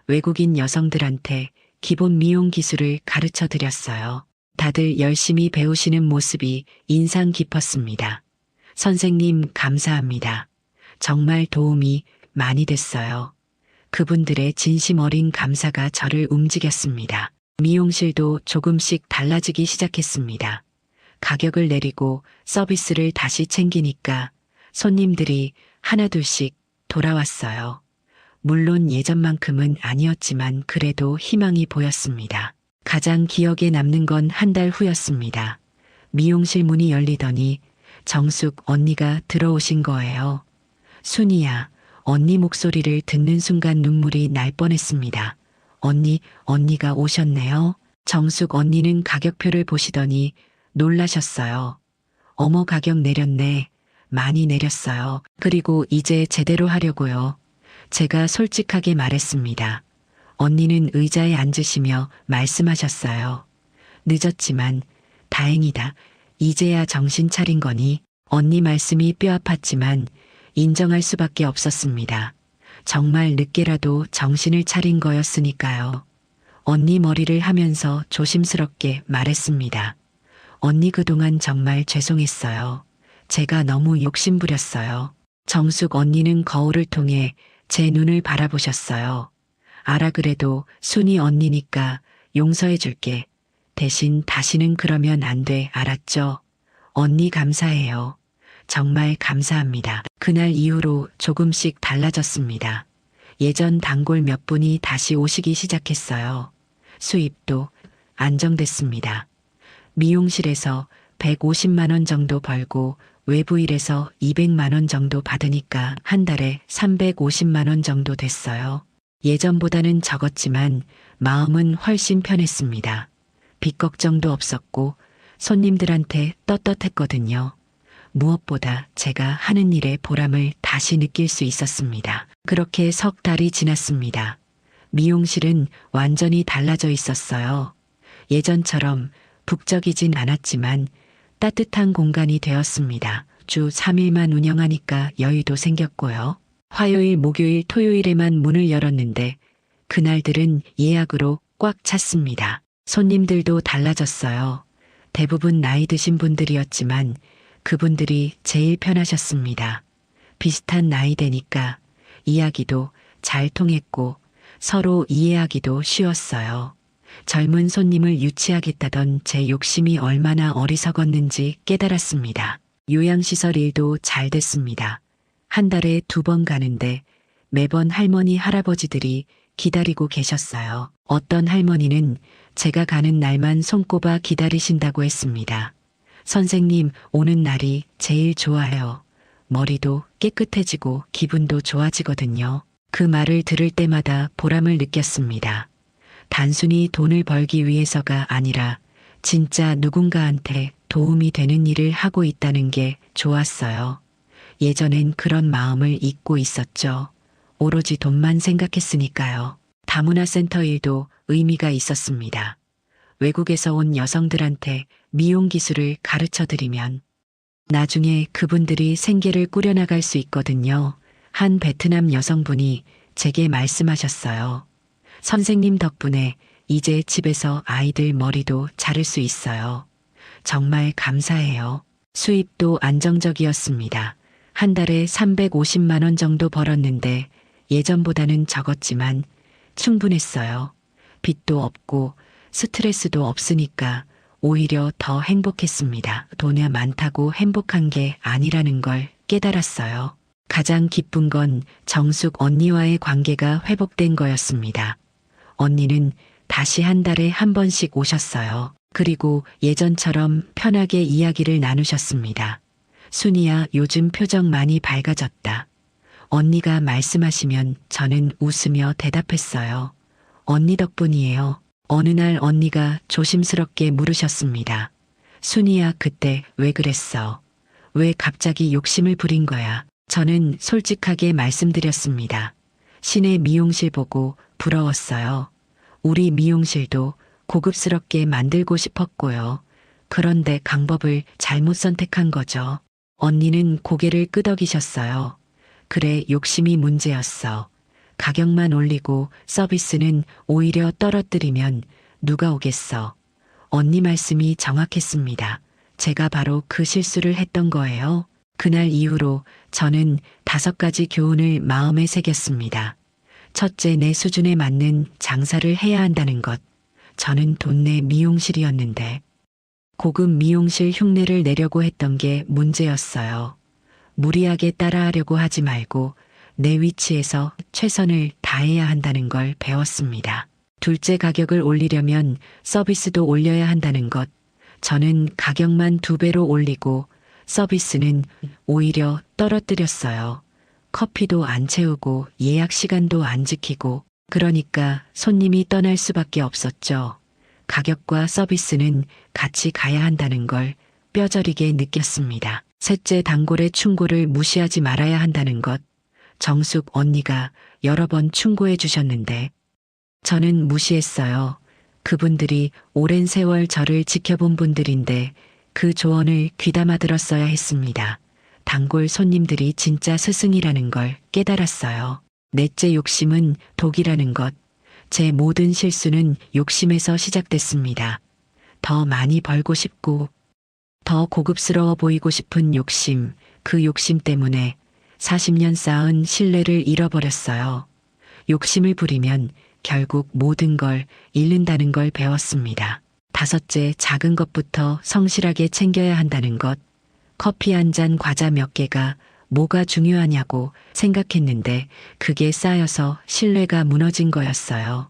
외국인 여성들한테 기본 미용 기술을 가르쳐 드렸어요. 다들 열심히 배우시는 모습이 인상 깊었습니다. 선생님, 감사합니다. 정말 도움이 많이 됐어요. 그분들의 진심 어린 감사가 저를 움직였습니다. 미용실도 조금씩 달라지기 시작했습니다. 가격을 내리고 서비스를 다시 챙기니까 손님들이 하나둘씩 돌아왔어요. 물론 예전만큼은 아니었지만 그래도 희망이 보였습니다. 가장 기억에 남는 건 한 달 후였습니다. 미용실 문이 열리더니 정숙 언니가 들어오신 거예요. 순이야, 언니 목소리를 듣는 순간 눈물이 날 뻔했습니다. 언니가 오셨네요. 정숙 언니는 가격표를 보시더니 놀라셨어요. 어머, 가격 내렸네. 많이 내렸어요. 그리고 이제 제대로 하려고요. 제가 솔직하게 말했습니다. 언니는 의자에 앉으시며 말씀하셨어요. 늦었지만 다행이다. 이제야 정신 차린 거니? 언니 말씀이 뼈아팠지만 인정할 수밖에 없었습니다. 정말 늦게라도 정신을 차린 거였으니까요. 언니 머리를 하면서 조심스럽게 말했습니다. 언니 그동안 정말 죄송했어요. 제가 너무 욕심부렸어요. 정숙 언니는 거울을 통해 제 눈을 바라보셨어요. 알아, 그래도 순이 언니니까 용서해 줄게. 대신 다시는 그러면 안 돼, 알았죠? 언니 감사해요. 정말 감사합니다. 그날 이후로 조금씩 달라졌습니다. 예전 단골 몇 분이 다시 오시기 시작했어요. 수입도 안정됐습니다. 미용실에서 150만 원 정도 벌고 외부 일에서 200만 원 정도 받으니까 한 달에 350만 원 정도 됐어요. 예전보다는 적었지만 마음은 훨씬 편했습니다. 빚 걱정도 없었고 손님들한테 떳떳했거든요. 무엇보다 제가 하는 일의 보람을 다시 느낄 수 있었습니다. 그렇게 석 달이 지났습니다. 미용실은 완전히 달라져 있었어요. 예전처럼 북적이진 않았지만 따뜻한 공간이 되었습니다. 주 3일만 운영하니까 여유도 생겼고요. 화요일, 목요일, 토요일에만 문을 열었는데 그날들은 예약으로 꽉 찼습니다. 손님들도 달라졌어요. 대부분 나이 드신 분들이었지만 그분들이 제일 편하셨습니다. 비슷한 나이대니까 이야기도 잘 통했고 서로 이해하기도 쉬웠어요. 젊은 손님을 유치하겠다던 제 욕심이 얼마나 어리석었는지 깨달았습니다. 요양시설 일도 잘 됐습니다. 한 달에 2번 가는데 매번 할머니, 할아버지들이 기다리고 계셨어요. 어떤 할머니는 제가 가는 날만 손꼽아 기다리신다고 했습니다. 선생님, 오는 날이 제일 좋아요. 머리도 깨끗해지고 기분도 좋아지거든요. 그 말을 들을 때마다 보람을 느꼈습니다. 단순히 돈을 벌기 위해서가 아니라 진짜 누군가한테 도움이 되는 일을 하고 있다는 게 좋았어요. 예전엔 그런 마음을 잊고 있었죠. 오로지 돈만 생각했으니까요. 다문화센터 일도 의미가 있었습니다. 외국에서 온 여성들한테 미용 기술을 가르쳐 드리면 나중에 그분들이 생계를 꾸려나갈 수 있거든요. 한 베트남 여성분이 제게 말씀하셨어요. 선생님 덕분에 이제 집에서 아이들 머리도 자를 수 있어요. 정말 감사해요. 수입도 안정적이었습니다. 한 달에 350만 원 정도 벌었는데 예전보다는 적었지만 충분했어요. 빚도 없고 스트레스도 없으니까 오히려 더 행복했습니다. 돈이 많다고 행복한 게 아니라는 걸 깨달았어요. 가장 기쁜 건 정숙 언니와의 관계가 회복된 거였습니다. 언니는 다시 한 달에 한 번씩 오셨어요. 그리고 예전처럼 편하게 이야기를 나누셨습니다. 순이야, 요즘 표정 많이 밝아졌다. 언니가 말씀하시면 저는 웃으며 대답했어요. 언니 덕분이에요. 어느 날 언니가 조심스럽게 물으셨습니다. 순이야, 그때 왜 그랬어? 왜 갑자기 욕심을 부린 거야? 저는 솔직하게 말씀드렸습니다. 시내 미용실 보고 부러웠어요. 우리 미용실도 고급스럽게 만들고 싶었고요. 그런데 방법을 잘못 선택한 거죠. 언니는 고개를 끄덕이셨어요. 그래, 욕심이 문제였어. 가격만 올리고 서비스는 오히려 떨어뜨리면 누가 오겠어. 언니 말씀이 정확했습니다. 제가 바로 그 실수를 했던 거예요. 그날 이후로 저는 5가지 교훈을 마음에 새겼습니다. 첫째, 내 수준에 맞는 장사를 해야 한다는 것. 저는 동네 미용실이었는데 고급 미용실 흉내를 내려고 했던 게 문제였어요. 무리하게 따라하려고 하지 말고 내 위치에서 최선을 다해야 한다는 걸 배웠습니다. 둘째, 가격을 올리려면 서비스도 올려야 한다는 것. 저는 가격만 2배로 올리고 서비스는 오히려 떨어뜨렸어요. 커피도 안 채우고 예약 시간도 안 지키고 그러니까 손님이 떠날 수밖에 없었죠. 가격과 서비스는 같이 가야 한다는 걸 뼈저리게 느꼈습니다. 셋째, 단골의 충고를 무시하지 말아야 한다는 것. 정숙 언니가 여러 번 충고해 주셨는데 저는 무시했어요. 그분들이 오랜 세월 저를 지켜본 분들인데 그 조언을 귀담아 들었어야 했습니다. 단골 손님들이 진짜 스승이라는 걸 깨달았어요. 넷째, 욕심은 독이라는 것. 제 모든 실수는 욕심에서 시작됐습니다. 더 많이 벌고 싶고 더 고급스러워 보이고 싶은 욕심, 그 욕심 때문에 40년 쌓은 신뢰를 잃어버렸어요. 욕심을 부리면 결국 모든 걸 잃는다는 걸 배웠습니다. 5째, 작은 것부터 성실하게 챙겨야 한다는 것. 커피 한 잔, 과자 몇 개가 뭐가 중요하냐고 생각했는데 그게 쌓여서 신뢰가 무너진 거였어요.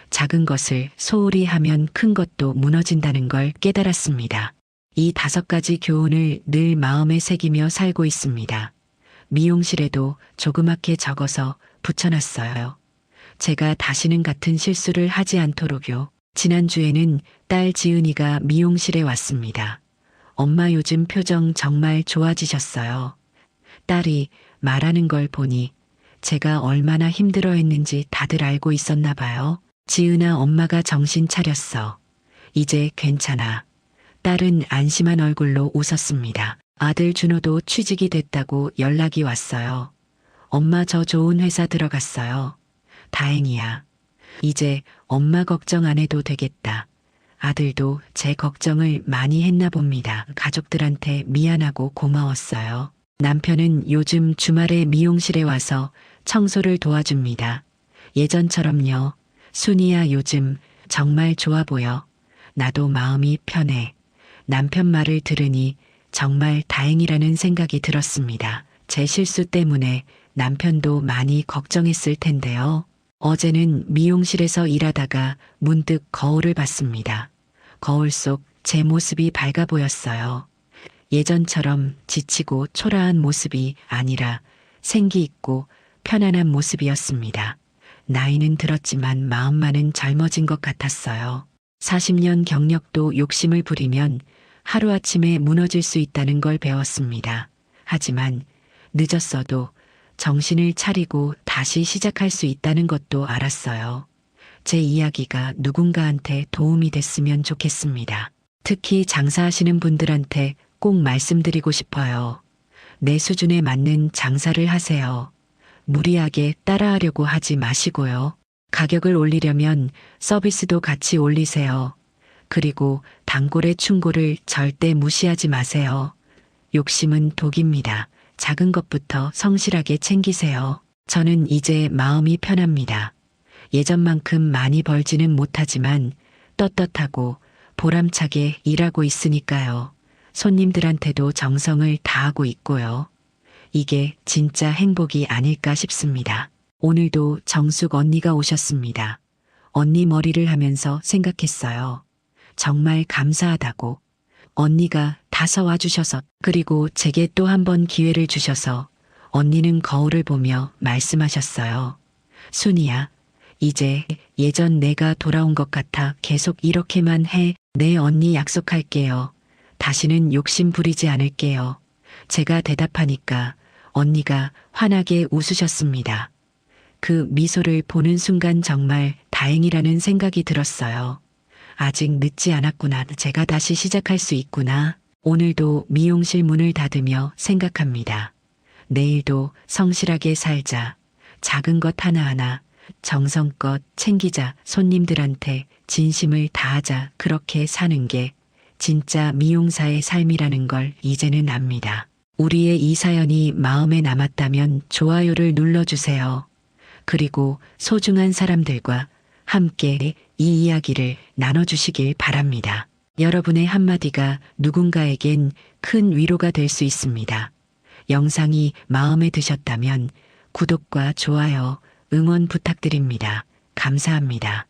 작은 것을 소홀히 하면 큰 것도 무너진다는 걸 깨달았습니다. 이 5가지 교훈을 늘 마음에 새기며 살고 있습니다. 미용실에도 조그맣게 적어서 붙여놨어요. 제가 다시는 같은 실수를 하지 않도록요. 지난주에는 딸 지은이가 미용실에 왔습니다. 엄마 요즘 표정 정말 좋아지셨어요. 딸이 말하는 걸 보니 제가 얼마나 힘들어했는지 다들 알고 있었나 봐요. 지은아, 엄마가 정신 차렸어. 이제 괜찮아. 딸은 안심한 얼굴로 웃었습니다. 아들 준호도 취직이 됐다고 연락이 왔어요. 엄마, 저 좋은 회사 들어갔어요. 다행이야. 이제 엄마 걱정 안 해도 되겠다. 아들도 제 걱정을 많이 했나 봅니다. 가족들한테 미안하고 고마웠어요. 남편은 요즘 주말에 미용실에 와서 청소를 도와줍니다. 예전처럼요. 순이야, 요즘 정말 좋아 보여. 나도 마음이 편해. 남편 말을 들으니 정말 다행이라는 생각이 들었습니다. 제 실수 때문에 남편도 많이 걱정했을 텐데요. 어제는 미용실에서 일하다가 문득 거울을 봤습니다. 거울 속 제 모습이 밝아 보였어요. 예전처럼 지치고 초라한 모습이 아니라 생기 있고 편안한 모습이었습니다. 나이는 들었지만 마음만은 젊어진 것 같았어요. 40년 경력도 욕심을 부리면 하루아침에 무너질 수 있다는 걸 배웠습니다. 하지만 늦었어도 정신을 차리고 다시 시작할 수 있다는 것도 알았어요. 제 이야기가 누군가한테 도움이 됐으면 좋겠습니다. 특히 장사하시는 분들한테 꼭 말씀드리고 싶어요. 내 수준에 맞는 장사를 하세요. 무리하게 따라하려고 하지 마시고요. 가격을 올리려면 서비스도 같이 올리세요. 그리고 단골의 충고를 절대 무시하지 마세요. 욕심은 독입니다. 작은 것부터 성실하게 챙기세요. 저는 이제 마음이 편합니다. 예전만큼 많이 벌지는 못하지만 떳떳하고 보람차게 일하고 있으니까요. 손님들한테도 정성을 다하고 있고요. 이게 진짜 행복이 아닐까 싶습니다. 오늘도 정숙 언니가 오셨습니다. 언니 머리를 하면서 생각했어요. 정말 감사하다고. 언니가 다서와 주셔서, 그리고 제게 또 한 번 기회를 주셔서 언니는 거울을 보며 말씀하셨어요. 순이야, 이제 예전 내가 돌아온 것 같아. 계속 이렇게만 해. 네 언니, 약속할게요. 다시는 욕심 부리지 않을게요. 제가 대답하니까 언니가 환하게 웃으셨습니다. 그 미소를 보는 순간 정말 다행이라는 생각이 들었어요. 아직 늦지 않았구나. 제가 다시 시작할 수 있구나. 오늘도 미용실 문을 닫으며 생각합니다. 내일도 성실하게 살자. 작은 것 하나하나 정성껏 챙기자, 손님들한테 진심을 다하자, 그렇게 사는 게 진짜 미용사의 삶이라는 걸 이제는 압니다. 우리의 이 사연이 마음에 남았다면 좋아요를 눌러주세요. 그리고 소중한 사람들과 함께 이 이야기를 나눠주시길 바랍니다. 여러분의 한마디가 누군가에겐 큰 위로가 될 수 있습니다. 영상이 마음에 드셨다면 구독과 좋아요, 응원 부탁드립니다. 감사합니다.